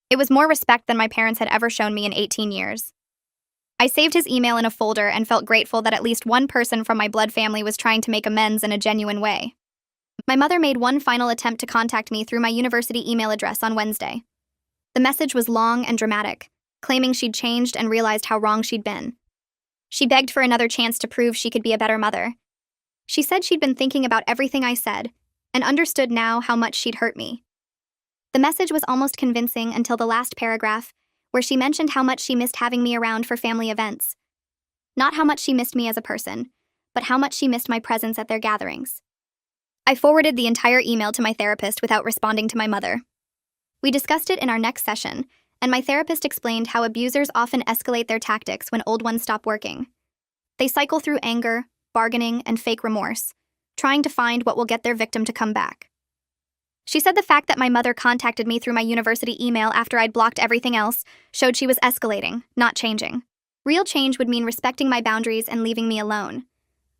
It was more respect than my parents had ever shown me in 18 years. I saved his email in a folder and felt grateful that at least one person from my blood family was trying to make amends in a genuine way. My mother made one final attempt to contact me through my university email address on Wednesday. The message was long and dramatic, claiming she'd changed and realized how wrong she'd been. She begged for another chance to prove she could be a better mother. She said she'd been thinking about everything I said and understood now how much she'd hurt me. The message was almost convincing until the last paragraph, where she mentioned how much she missed having me around for family events. Not how much she missed me as a person, but how much she missed my presence at their gatherings. I forwarded the entire email to my therapist without responding to my mother. We discussed it in our next session, and my therapist explained how abusers often escalate their tactics when old ones stop working. They cycle through anger, bargaining, and fake remorse, trying to find what will get their victim to come back. She said the fact that my mother contacted me through my university email after I'd blocked everything else showed she was escalating, not changing. Real change would mean respecting my boundaries and leaving me alone.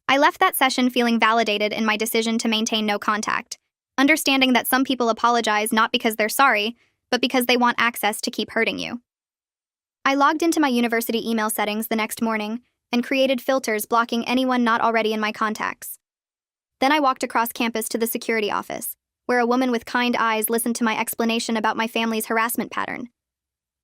I left that session feeling validated in my decision to maintain no contact, understanding that some people apologize not because they're sorry, but because they want access to keep hurting you. I logged into my university email settings the next morning and created filters blocking anyone not already in my contacts. Then I walked across campus to the security office, where a woman with kind eyes listened to my explanation about my family's harassment pattern.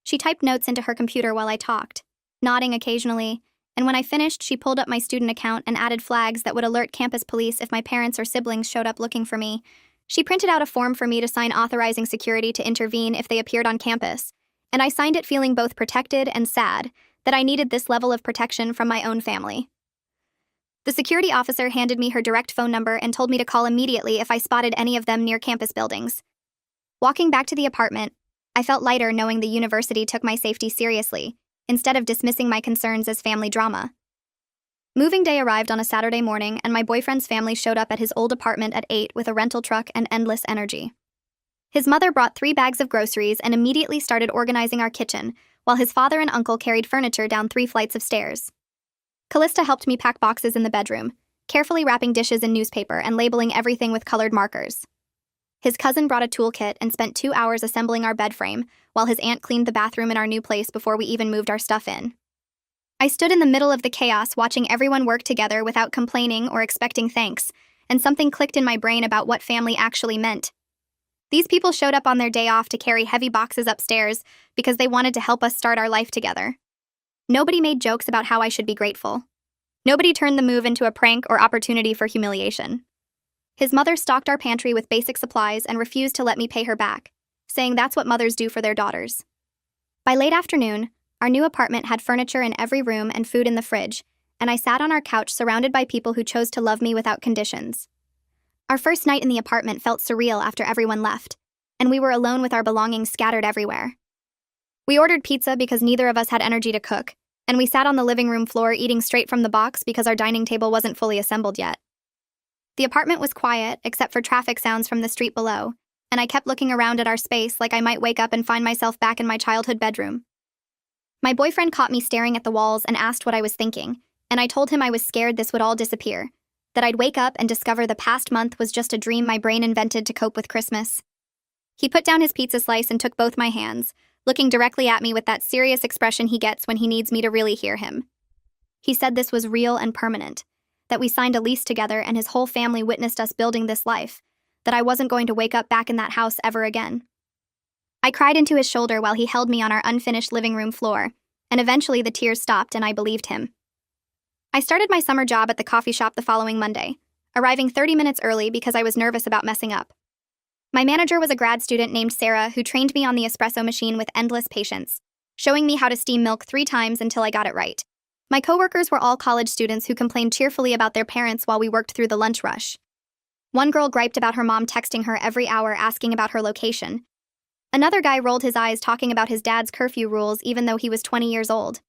She typed notes into her computer while I talked, nodding occasionally, and when I finished, she pulled up my student account and added flags that would alert campus police if my parents or siblings showed up looking for me. She printed out a form for me to sign authorizing security to intervene if they appeared on campus, and I signed it feeling both protected and sad that I needed this level of protection from my own family. The security officer handed me her direct phone number and told me to call immediately if I spotted any of them near campus buildings. Walking back to the apartment, I felt lighter knowing the university took my safety seriously, instead of dismissing my concerns as family drama. Moving day arrived on a Saturday morning, and my boyfriend's family showed up at his old apartment at 8 with a rental truck and endless energy. His mother brought 3 bags of groceries and immediately started organizing our kitchen, while his father and uncle carried furniture down 3 flights of stairs. Callista helped me pack boxes in the bedroom, carefully wrapping dishes in newspaper and labeling everything with colored markers. His cousin brought a toolkit and spent 2 hours assembling our bed frame, while his aunt cleaned the bathroom in our new place before we even moved our stuff in. I stood in the middle of the chaos watching everyone work together without complaining or expecting thanks, and something clicked in my brain about what family actually meant. These people showed up on their day off to carry heavy boxes upstairs because they wanted to help us start our life together. Nobody made jokes about how I should be grateful. Nobody turned the move into a prank or opportunity for humiliation. His mother stocked our pantry with basic supplies and refused to let me pay her back, saying that's what mothers do for their daughters. By late afternoon, our new apartment had furniture in every room and food in the fridge, and I sat on our couch surrounded by people who chose to love me without conditions. Our first night in the apartment felt surreal after everyone left, and we were alone with our belongings scattered everywhere. We ordered pizza because neither of us had energy to cook, and we sat on the living room floor eating straight from the box because our dining table wasn't fully assembled yet. The apartment was quiet, except for traffic sounds from the street below, and I kept looking around at our space like I might wake up and find myself back in my childhood bedroom. My boyfriend caught me staring at the walls and asked what I was thinking, and I told him I was scared this would all disappear, that I'd wake up and discover the past month was just a dream my brain invented to cope with Christmas. He put down his pizza slice and took both my hands, looking directly at me with that serious expression he gets when he needs me to really hear him. He said this was real and permanent, that we signed a lease together and his whole family witnessed us building this life, that I wasn't going to wake up back in that house ever again. I cried into his shoulder while he held me on our unfinished living room floor, and eventually the tears stopped and I believed him. I started my summer job at the coffee shop the following Monday, arriving 30 minutes early because I was nervous about messing up. My manager was a grad student named Sarah who trained me on the espresso machine with endless patience, showing me how to steam milk 3 times until I got it right. My coworkers were all college students who complained cheerfully about their parents while we worked through the lunch rush. One girl griped about her mom texting her every hour asking about her location. Another guy rolled his eyes talking about his dad's curfew rules even though he was 20 years old.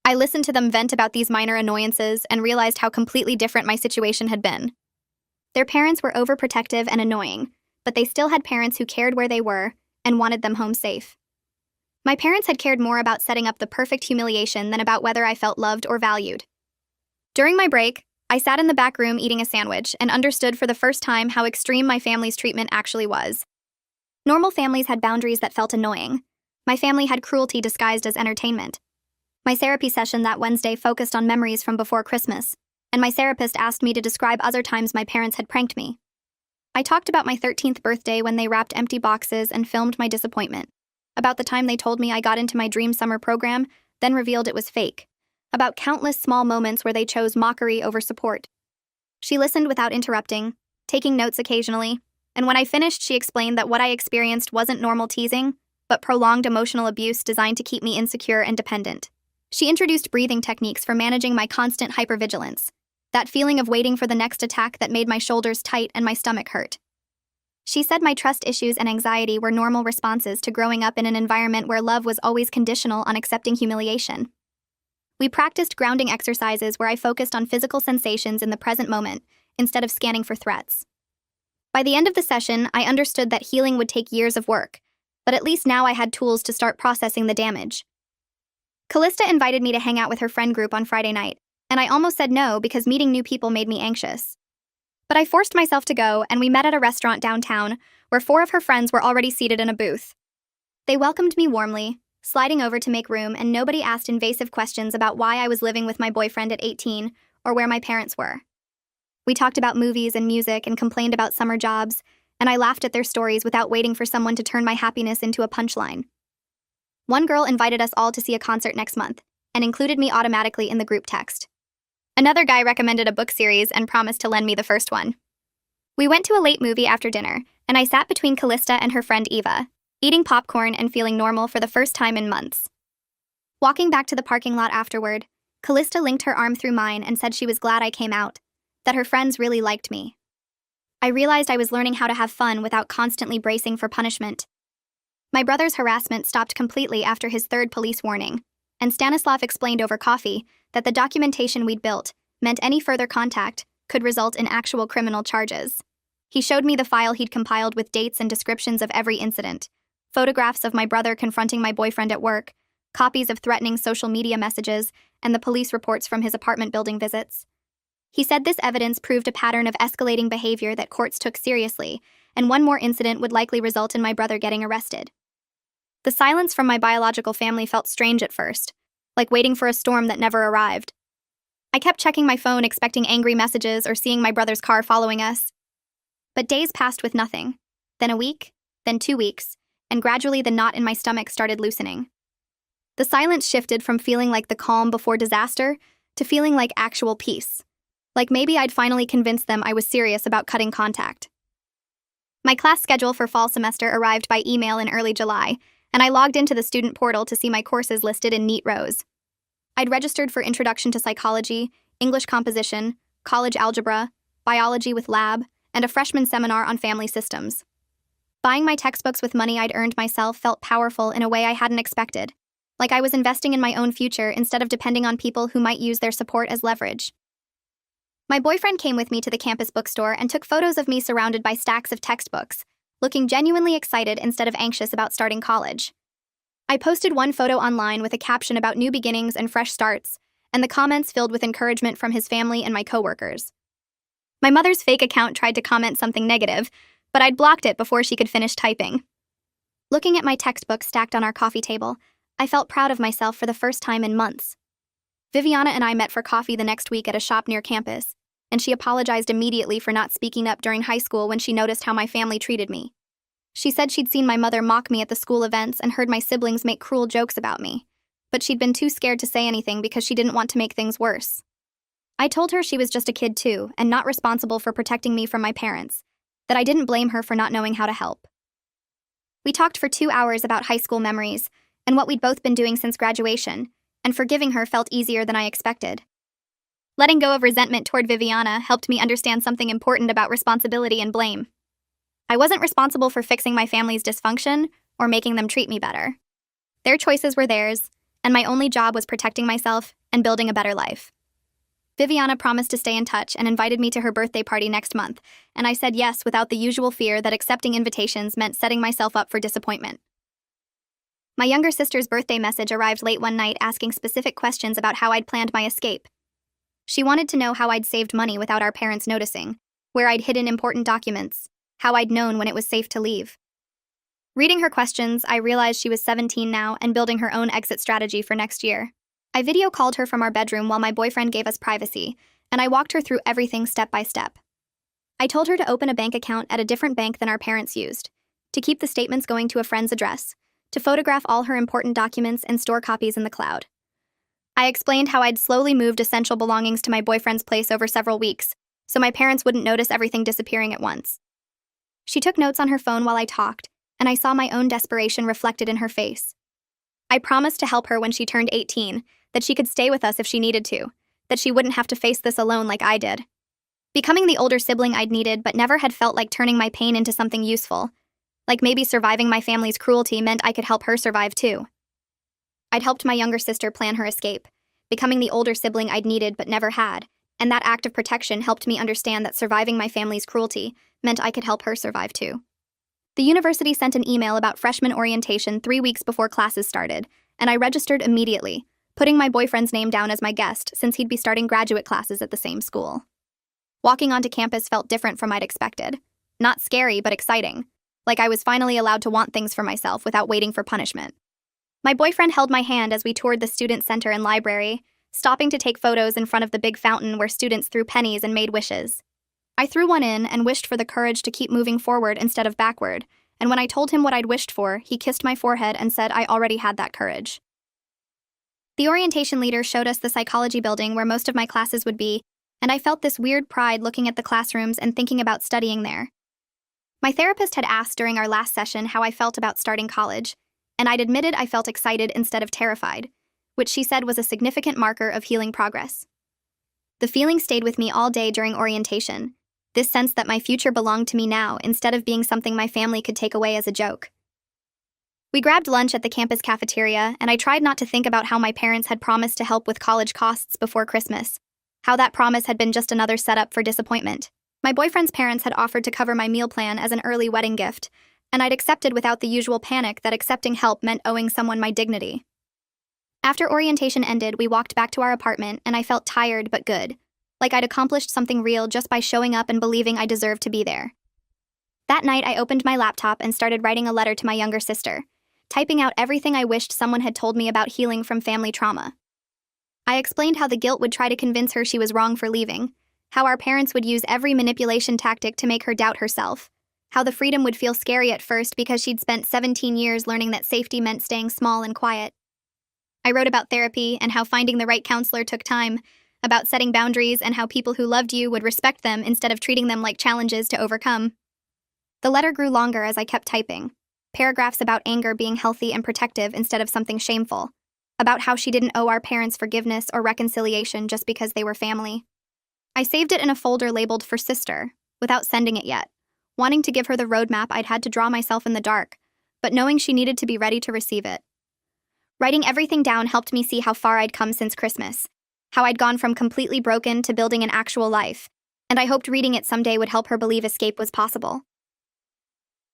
I listened to them vent about these minor annoyances and realized how completely different my situation had been. Their parents were overprotective and annoying, but they still had parents who cared where they were and wanted them home safe. My parents had cared more about setting up the perfect humiliation than about whether I felt loved or valued. During my break, I sat in the back room eating a sandwich and understood for the first time how extreme my family's treatment actually was. Normal families had boundaries that felt annoying. My family had cruelty disguised as entertainment. My therapy session that Wednesday focused on memories from before Christmas, and my therapist asked me to describe other times my parents had pranked me. I talked about my 13th birthday when they wrapped empty boxes and filmed my disappointment, about the time they told me I got into my dream summer program, then revealed it was fake, about countless small moments where they chose mockery over support. She listened without interrupting, taking notes occasionally, and when I finished, she explained that what I experienced wasn't normal teasing, but prolonged emotional abuse designed to keep me insecure and dependent. She introduced breathing techniques for managing my constant hypervigilance, that feeling of waiting for the next attack that made my shoulders tight and my stomach hurt. She said my trust issues and anxiety were normal responses to growing up in an environment where love was always conditional on accepting humiliation. We practiced grounding exercises where I focused on physical sensations in the present moment instead of scanning for threats. By the end of the session, I understood that healing would take years of work, but at least now I had tools to start processing the damage. Callista invited me to hang out with her friend group on Friday night, and I almost said no because meeting new people made me anxious. But I forced myself to go, and we met at a restaurant downtown where 4 of her friends were already seated in a booth. They welcomed me warmly, sliding over to make room, and nobody asked invasive questions about why I was living with my boyfriend at 18 or where my parents were. We talked about movies and music and complained about summer jobs, and I laughed at their stories without waiting for someone to turn my happiness into a punchline. One girl invited us all to see a concert next month and included me automatically in the group text. Another guy recommended a book series and promised to lend me the first one. We went to a late movie after dinner, and I sat between Callista and her friend Eva, eating popcorn and feeling normal for the first time in months. Walking back to the parking lot afterward, Callista linked her arm through mine and said she was glad I came out, that her friends really liked me. I realized I was learning how to have fun without constantly bracing for punishment. My brother's harassment stopped completely after his 3rd police warning, and Stanislav explained over coffee that the documentation we'd built meant any further contact could result in actual criminal charges. He showed me the file he'd compiled with dates and descriptions of every incident, photographs of my brother confronting my boyfriend at work, copies of threatening social media messages, and the police reports from his apartment building visits. He said this evidence proved a pattern of escalating behavior that courts took seriously, and one more incident would likely result in my brother getting arrested. The silence from my biological family felt strange at first, like waiting for a storm that never arrived. I kept checking my phone expecting angry messages or seeing my brother's car following us. But days passed with nothing, then a week, then 2 weeks, and gradually the knot in my stomach started loosening. The silence shifted from feeling like the calm before disaster to feeling like actual peace, like maybe I'd finally convinced them I was serious about cutting contact. My class schedule for fall semester arrived by email in early July, and I logged into the student portal to see my courses listed in neat rows. I'd registered for Introduction to Psychology, English Composition, College Algebra, Biology with Lab, and a freshman seminar on family systems. Buying my textbooks with money I'd earned myself felt powerful in a way I hadn't expected, like I was investing in my own future instead of depending on people who might use their support as leverage. My boyfriend came with me to the campus bookstore and took photos of me surrounded by stacks of textbooks, looking genuinely excited instead of anxious about starting college. I posted one photo online with a caption about new beginnings and fresh starts, and the comments filled with encouragement from his family and my coworkers. My mother's fake account tried to comment something negative, but I'd blocked it before she could finish typing. Looking at my textbooks stacked on our coffee table, I felt proud of myself for the first time in months. Viviana and I met for coffee the next week at a shop near campus, and she apologized immediately for not speaking up during high school when she noticed how my family treated me. She said she'd seen my mother mock me at the school events and heard my siblings make cruel jokes about me, but she'd been too scared to say anything because she didn't want to make things worse. I told her she was just a kid too, and not responsible for protecting me from my parents, that I didn't blame her for not knowing how to help. We talked for 2 hours about high school memories and what we'd both been doing since graduation, and forgiving her felt easier than I expected. Letting go of resentment toward Viviana helped me understand something important about responsibility and blame. I wasn't responsible for fixing my family's dysfunction or making them treat me better. Their choices were theirs, and my only job was protecting myself and building a better life. Viviana promised to stay in touch and invited me to her birthday party next month, and I said yes without the usual fear that accepting invitations meant setting myself up for disappointment. My younger sister's birthday message arrived late one night asking specific questions about how I'd planned my escape. She wanted to know how I'd saved money without our parents noticing, where I'd hidden important documents, how I'd known when it was safe to leave. Reading her questions, I realized she was 17 now and building her own exit strategy for next year. I video called her from our bedroom while my boyfriend gave us privacy, and I walked her through everything step by step. I told her to open a bank account at a different bank than our parents used, to keep the statements going to a friend's address, to photograph all her important documents and store copies in the cloud. I explained how I'd slowly moved essential belongings to my boyfriend's place over several weeks, so my parents wouldn't notice everything disappearing at once. She took notes on her phone while I talked, and I saw my own desperation reflected in her face. I promised to help her when she turned 18, that she could stay with us if she needed to, that she wouldn't have to face this alone like I did. Becoming the older sibling I'd needed but never had felt like turning my pain into something useful, like maybe surviving my family's cruelty meant I could help her survive too. I'd helped my younger sister plan her escape, becoming the older sibling I'd needed but never had, and that act of protection helped me understand that surviving my family's cruelty meant I could help her survive too. The university sent an email about freshman orientation 3 weeks before classes started, and I registered immediately, putting my boyfriend's name down as my guest since he'd be starting graduate classes at the same school. Walking onto campus felt different from I'd expected. Not scary, but exciting, like I was finally allowed to want things for myself without waiting for punishment. My boyfriend held my hand as we toured the student center and library, stopping to take photos in front of the big fountain where students threw pennies and made wishes. I threw one in and wished for the courage to keep moving forward instead of backward, and when I told him what I'd wished for, he kissed my forehead and said I already had that courage. The orientation leader showed us the psychology building where most of my classes would be, and I felt this weird pride looking at the classrooms and thinking about studying there. My therapist had asked during our last session how I felt about starting college, and I'd admitted I felt excited instead of terrified, which she said was a significant marker of healing progress. The feeling stayed with me all day during orientation, this sense that my future belonged to me now instead of being something my family could take away as a joke. We grabbed lunch at the campus cafeteria, and I tried not to think about how my parents had promised to help with college costs before Christmas, how that promise had been just another setup for disappointment. My boyfriend's parents had offered to cover my meal plan as an early wedding gift, and I'd accepted without the usual panic that accepting help meant owing someone my dignity. After orientation ended, we walked back to our apartment, and I felt tired but good, like I'd accomplished something real just by showing up and believing I deserved to be there. That night, I opened my laptop and started writing a letter to my younger sister, typing out everything I wished someone had told me about healing from family trauma. I explained how the guilt would try to convince her she was wrong for leaving, how our parents would use every manipulation tactic to make her doubt herself, how the freedom would feel scary at first because she'd spent 17 years learning that safety meant staying small and quiet. I wrote about therapy and how finding the right counselor took time, about setting boundaries and how people who loved you would respect them instead of treating them like challenges to overcome. The letter grew longer as I kept typing. Paragraphs about anger being healthy and protective instead of something shameful, about how she didn't owe our parents forgiveness or reconciliation just because they were family. I saved it in a folder labeled for sister, without sending it yet, wanting to give her the roadmap I'd had to draw myself in the dark, but knowing she needed to be ready to receive it. Writing everything down helped me see how far I'd come since Christmas, how I'd gone from completely broken to building an actual life, and I hoped reading it someday would help her believe escape was possible.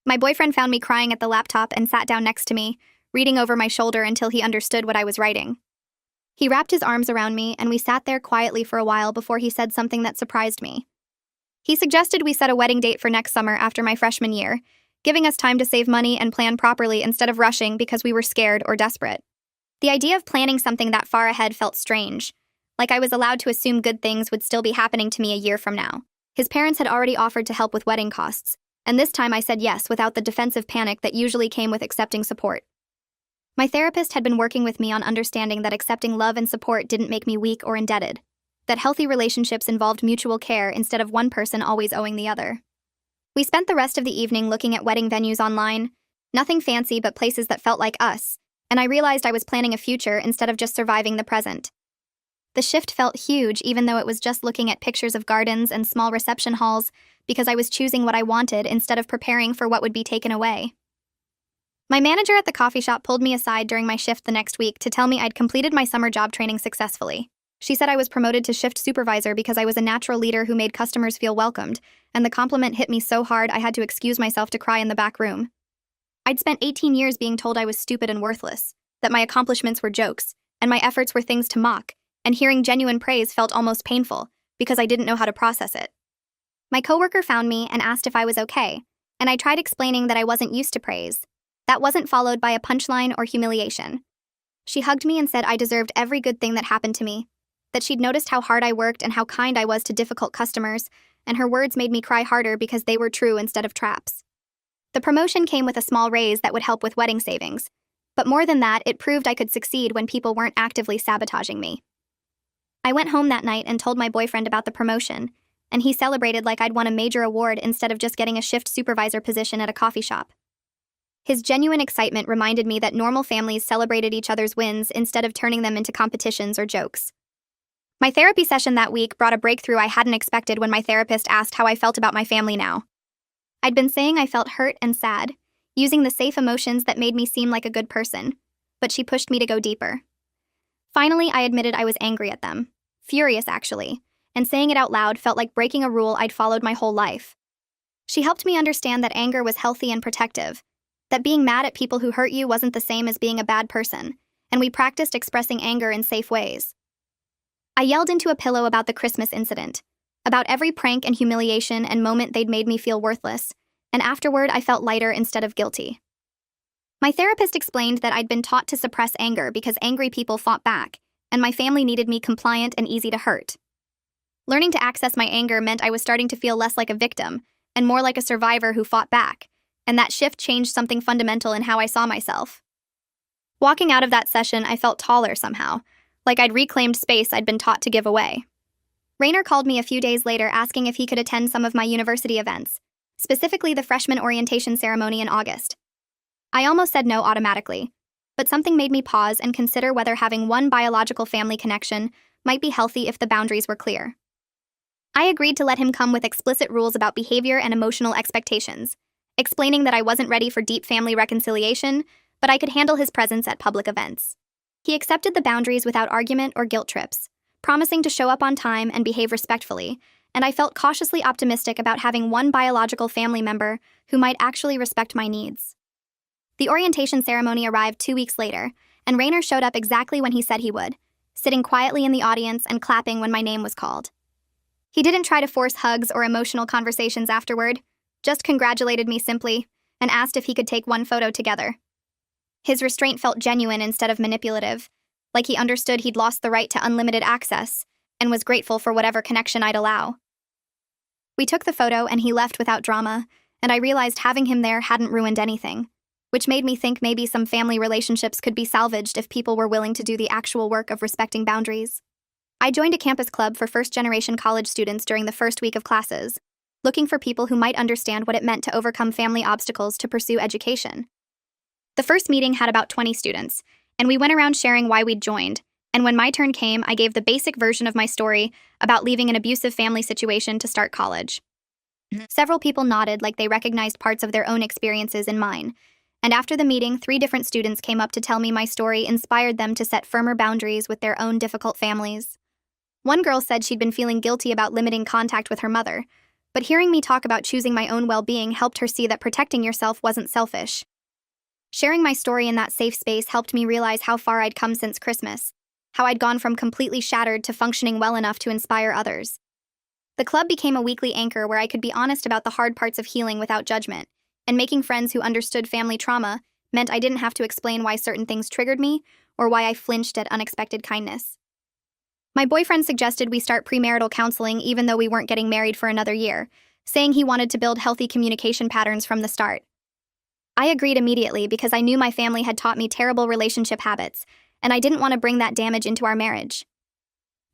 My boyfriend found me crying at the laptop and sat down next to me, reading over my shoulder until he understood what I was writing. He wrapped his arms around me, and we sat there quietly for a while before he said something that surprised me. He suggested we set a wedding date for next summer after my freshman year, giving us time to save money and plan properly instead of rushing because we were scared or desperate. The idea of planning something that far ahead felt strange, like I was allowed to assume good things would still be happening to me a year from now. His parents had already offered to help with wedding costs, and this time I said yes without the defensive panic that usually came with accepting support. My therapist had been working with me on understanding that accepting love and support didn't make me weak or indebted, that healthy relationships involved mutual care instead of one person always owing the other. We spent the rest of the evening looking at wedding venues online, nothing fancy but places that felt like us, and I realized I was planning a future instead of just surviving the present. The shift felt huge even though it was just looking at pictures of gardens and small reception halls because I was choosing what I wanted instead of preparing for what would be taken away. My manager at the coffee shop pulled me aside during my shift the next week to tell me I'd completed my summer job training successfully. She said I was promoted to shift supervisor because I was a natural leader who made customers feel welcomed, and the compliment hit me so hard I had to excuse myself to cry in the back room. I'd spent 18 years being told I was stupid and worthless, that my accomplishments were jokes, and my efforts were things to mock, and hearing genuine praise felt almost painful because I didn't know how to process it. My coworker found me and asked if I was okay, and I tried explaining that I wasn't used to praise. That wasn't followed by a punchline or humiliation. She hugged me and said I deserved every good thing that happened to me, that she'd noticed how hard I worked and how kind I was to difficult customers, and her words made me cry harder because they were true instead of traps. The promotion came with a small raise that would help with wedding savings, but more than that, it proved I could succeed when people weren't actively sabotaging me. I went home that night and told my boyfriend about the promotion, and he celebrated like I'd won a major award instead of just getting a shift supervisor position at a coffee shop. His genuine excitement reminded me that normal families celebrated each other's wins instead of turning them into competitions or jokes. My therapy session that week brought a breakthrough I hadn't expected when my therapist asked how I felt about my family now. I'd been saying I felt hurt and sad, using the safe emotions that made me seem like a good person, but she pushed me to go deeper. Finally, I admitted I was angry at them, furious actually, and saying it out loud felt like breaking a rule I'd followed my whole life. She helped me understand that anger was healthy and protective, that being mad at people who hurt you wasn't the same as being a bad person, and we practiced expressing anger in safe ways. I yelled into a pillow about the Christmas incident, about every prank and humiliation and moment they'd made me feel worthless, and afterward I felt lighter instead of guilty. My therapist explained that I'd been taught to suppress anger because angry people fought back, and my family needed me compliant and easy to hurt. Learning to access my anger meant I was starting to feel less like a victim, and more like a survivor who fought back, and that shift changed something fundamental in how I saw myself. Walking out of that session, I felt taller somehow, like I'd reclaimed space I'd been taught to give away. Rainer called me a few days later asking if he could attend some of my university events, specifically the freshman orientation ceremony in August. I almost said no automatically, but something made me pause and consider whether having one biological family connection might be healthy if the boundaries were clear. I agreed to let him come with explicit rules about behavior and emotional expectations, explaining that I wasn't ready for deep family reconciliation, but I could handle his presence at public events. He accepted the boundaries without argument or guilt trips, promising to show up on time and behave respectfully, and I felt cautiously optimistic about having one biological family member who might actually respect my needs. The orientation ceremony arrived 2 weeks later, and Rainer showed up exactly when he said he would, sitting quietly in the audience and clapping when my name was called. He didn't try to force hugs or emotional conversations afterward, just congratulated me simply, and asked if he could take one photo together. His restraint felt genuine instead of manipulative, like he understood he'd lost the right to unlimited access, and was grateful for whatever connection I'd allow. We took the photo and he left without drama, and I realized having him there hadn't ruined anything, which made me think maybe some family relationships could be salvaged if people were willing to do the actual work of respecting boundaries. I joined a campus club for first-generation college students during the first week of classes, looking for people who might understand what it meant to overcome family obstacles to pursue education. The first meeting had about 20 students, and we went around sharing why we'd joined, and when my turn came, I gave the basic version of my story about leaving an abusive family situation to start college. Several people nodded like they recognized parts of their own experiences in mine, and after the meeting, 3 different students came up to tell me my story inspired them to set firmer boundaries with their own difficult families. One girl said she'd been feeling guilty about limiting contact with her mother, but hearing me talk about choosing my own well-being helped her see that protecting yourself wasn't selfish. Sharing my story in that safe space helped me realize how far I'd come since Christmas, how I'd gone from completely shattered to functioning well enough to inspire others. The club became a weekly anchor where I could be honest about the hard parts of healing without judgment, and making friends who understood family trauma meant I didn't have to explain why certain things triggered me or why I flinched at unexpected kindness. My boyfriend suggested we start premarital counseling even though we weren't getting married for another year, saying he wanted to build healthy communication patterns from the start. I agreed immediately because I knew my family had taught me terrible relationship habits, and I didn't want to bring that damage into our marriage.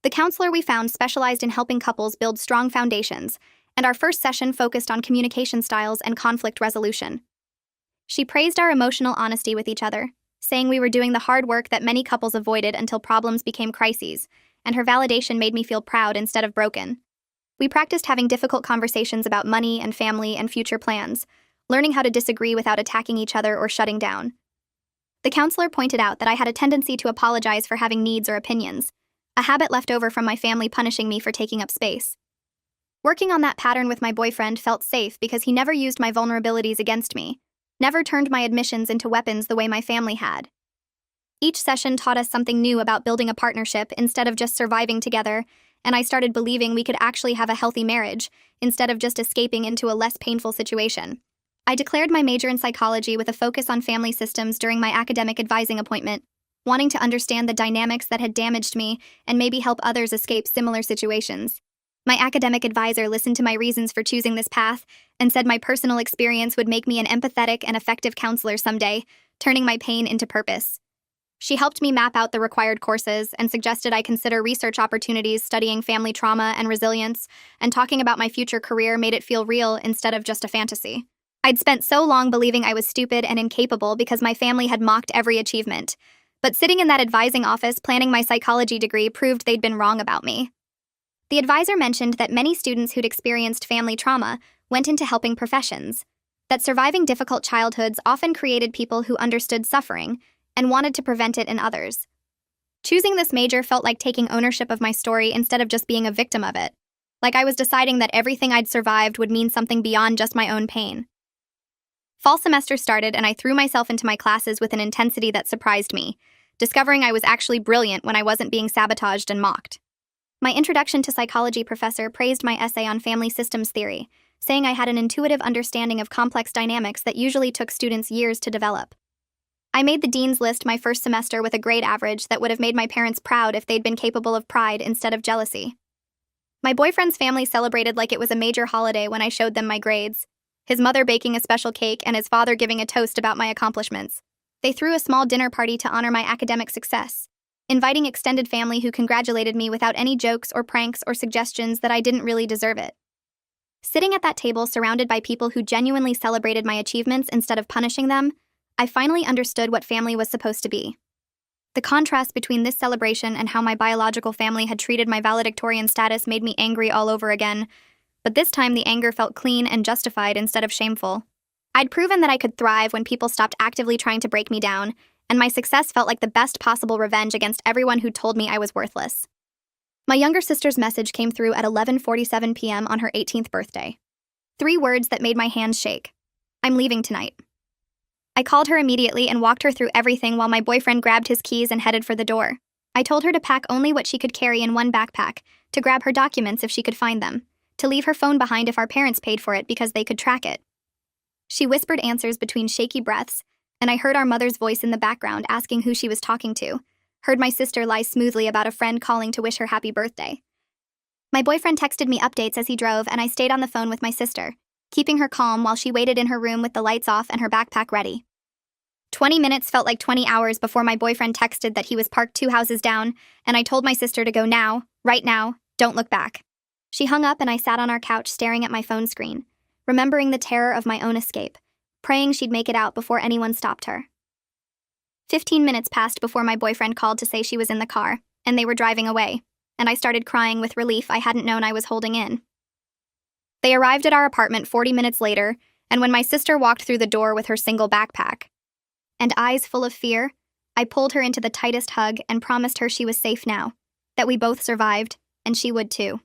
The counselor we found specialized in helping couples build strong foundations, and our first session focused on communication styles and conflict resolution. She praised our emotional honesty with each other, saying we were doing the hard work that many couples avoided until problems became crises, and her validation made me feel proud instead of broken. We practiced having difficult conversations about money and family and future plans, learning how to disagree without attacking each other or shutting down. The counselor pointed out that I had a tendency to apologize for having needs or opinions, a habit left over from my family punishing me for taking up space. Working on that pattern with my boyfriend felt safe because he never used my vulnerabilities against me, never turned my admissions into weapons the way my family had. Each session taught us something new about building a partnership instead of just surviving together, and I started believing we could actually have a healthy marriage instead of just escaping into a less painful situation. I declared my major in psychology with a focus on family systems during my academic advising appointment, wanting to understand the dynamics that had damaged me and maybe help others escape similar situations. My academic advisor listened to my reasons for choosing this path and said my personal experience would make me an empathetic and effective counselor someday, turning my pain into purpose. She helped me map out the required courses and suggested I consider research opportunities studying family trauma and resilience, and talking about my future career made it feel real instead of just a fantasy. I'd spent so long believing I was stupid and incapable because my family had mocked every achievement, but sitting in that advising office planning my psychology degree proved they'd been wrong about me. The advisor mentioned that many students who'd experienced family trauma went into helping professions, that surviving difficult childhoods often created people who understood suffering and wanted to prevent it in others. Choosing this major felt like taking ownership of my story instead of just being a victim of it, like I was deciding that everything I'd survived would mean something beyond just my own pain. Fall semester started and I threw myself into my classes with an intensity that surprised me, discovering I was actually brilliant when I wasn't being sabotaged and mocked. My introduction to psychology professor praised my essay on family systems theory, saying I had an intuitive understanding of complex dynamics that usually took students years to develop. I made the dean's list my first semester with a grade average that would have made my parents proud if they'd been capable of pride instead of jealousy. My boyfriend's family celebrated like it was a major holiday when I showed them my grades, his mother baking a special cake and his father giving a toast about my accomplishments. They threw a small dinner party to honor my academic success, inviting extended family who congratulated me without any jokes or pranks or suggestions that I didn't really deserve it. Sitting at that table surrounded by people who genuinely celebrated my achievements instead of punishing them, I finally understood what family was supposed to be. The contrast between this celebration and how my biological family had treated my valedictorian status made me angry all over again, but this time the anger felt clean and justified instead of shameful. I'd proven that I could thrive when people stopped actively trying to break me down, and my success felt like the best possible revenge against everyone who told me I was worthless. My younger sister's message came through at 11:47 p.m. on her 18th birthday. 3 words that made my hands shake. I'm leaving tonight. I called her immediately and walked her through everything while my boyfriend grabbed his keys and headed for the door. I told her to pack only what she could carry in one backpack, to grab her documents if she could find them, to leave her phone behind if our parents paid for it because they could track it. She whispered answers between shaky breaths, and I heard our mother's voice in the background asking who she was talking to, heard my sister lie smoothly about a friend calling to wish her happy birthday. My boyfriend texted me updates as he drove, and I stayed on the phone with my sister, keeping her calm while she waited in her room with the lights off and her backpack ready. 20 minutes felt like 20 hours before my boyfriend texted that he was parked 2 houses down, and I told my sister to go now, right now, don't look back. She hung up and I sat on our couch staring at my phone screen, remembering the terror of my own escape, praying she'd make it out before anyone stopped her. 15 minutes passed before my boyfriend called to say she was in the car, and they were driving away, and I started crying with relief I hadn't known I was holding in. They arrived at our apartment 40 minutes later, and when my sister walked through the door with her single backpack, and eyes full of fear, I pulled her into the tightest hug and promised her she was safe now, that we both survived, and she would too.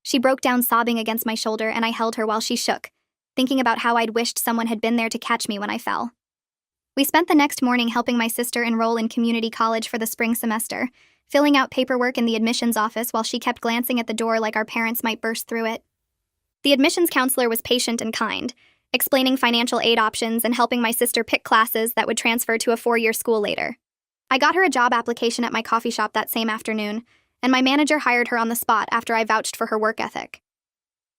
She broke down sobbing against my shoulder and I held her while she shook, thinking about how I'd wished someone had been there to catch me when I fell. We spent the next morning helping my sister enroll in community college for the spring semester, filling out paperwork in the admissions office while she kept glancing at the door like our parents might burst through it. The admissions counselor was patient and kind, explaining financial aid options and helping my sister pick classes that would transfer to a 4-year school later. I got her a job application at my coffee shop that same afternoon, and my manager hired her on the spot after I vouched for her work ethic.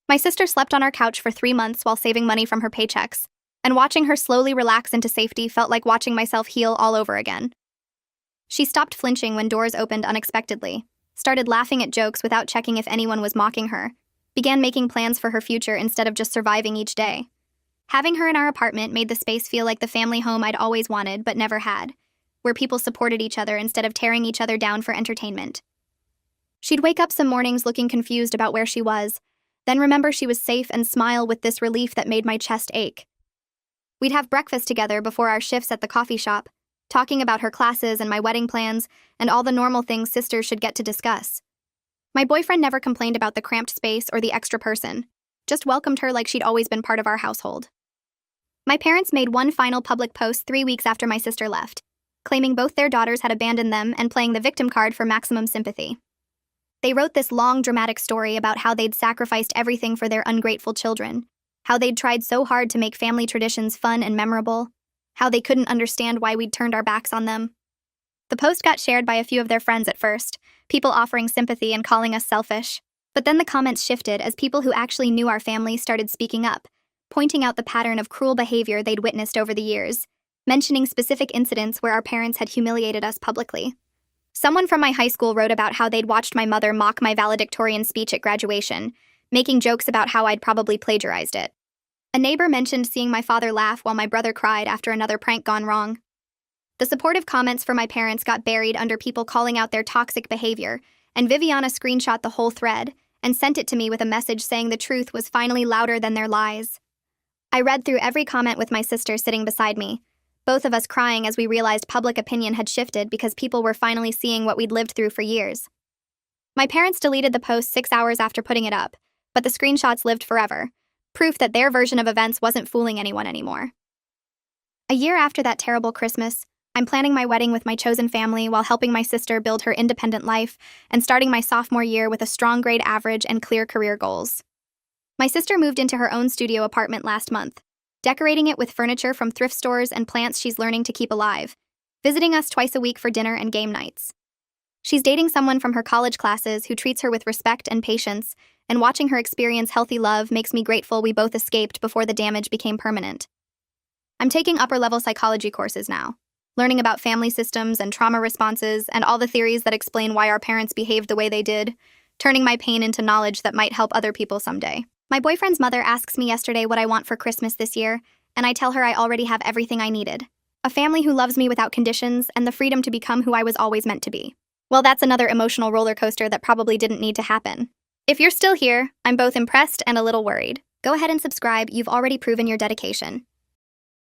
My sister slept on our couch for 3 months while saving money from her paychecks, and watching her slowly relax into safety felt like watching myself heal all over again. She stopped flinching when doors opened unexpectedly, started laughing at jokes without checking if anyone was mocking her, began making plans for her future instead of just surviving each day. Having her in our apartment made the space feel like the family home I'd always wanted but never had, where people supported each other instead of tearing each other down for entertainment. She'd wake up some mornings looking confused about where she was, then remember she was safe and smile with this relief that made my chest ache. We'd have breakfast together before our shifts at the coffee shop, talking about her classes and my wedding plans and all the normal things sisters should get to discuss. My boyfriend never complained about the cramped space or the extra person, just welcomed her like she'd always been part of our household. My parents made one final public post 3 weeks after my sister left, claiming both their daughters had abandoned them and playing the victim card for maximum sympathy. They wrote this long, dramatic story about how they'd sacrificed everything for their ungrateful children, how they'd tried so hard to make family traditions fun and memorable, how they couldn't understand why we'd turned our backs on them. The post got shared by a few of their friends at first, people offering sympathy and calling us selfish. But then the comments shifted as people who actually knew our family started speaking up, pointing out the pattern of cruel behavior they'd witnessed over the years, mentioning specific incidents where our parents had humiliated us publicly. Someone from my high school wrote about how they'd watched my mother mock my valedictorian speech at graduation, making jokes about how I'd probably plagiarized it. A neighbor mentioned seeing my father laugh while my brother cried after another prank gone wrong. The supportive comments for my parents got buried under people calling out their toxic behavior, and Viviana screenshot the whole thread and sent it to me with a message saying the truth was finally louder than their lies. I read through every comment with my sister sitting beside me, both of us crying as we realized public opinion had shifted because people were finally seeing what we'd lived through for years. My parents deleted the post 6 hours after putting it up, but the screenshots lived forever, proof that their version of events wasn't fooling anyone anymore. A year after that terrible Christmas, I'm planning my wedding with my chosen family while helping my sister build her independent life and starting my sophomore year with a strong grade average and clear career goals. My sister moved into her own studio apartment last month, decorating it with furniture from thrift stores and plants she's learning to keep alive, visiting us twice a week for dinner and game nights. She's dating someone from her college classes who treats her with respect and patience, and watching her experience healthy love makes me grateful we both escaped before the damage became permanent. I'm taking upper-level psychology courses now, learning about family systems and trauma responses and all the theories that explain why our parents behaved the way they did, turning my pain into knowledge that might help other people someday. My boyfriend's mother asks me yesterday what I want for Christmas this year, and I tell her I already have everything I needed. A family who loves me without conditions and the freedom to become who I was always meant to be. Well, that's another emotional roller coaster that probably didn't need to happen. If you're still here, I'm both impressed and a little worried. Go ahead and subscribe, you've already proven your dedication.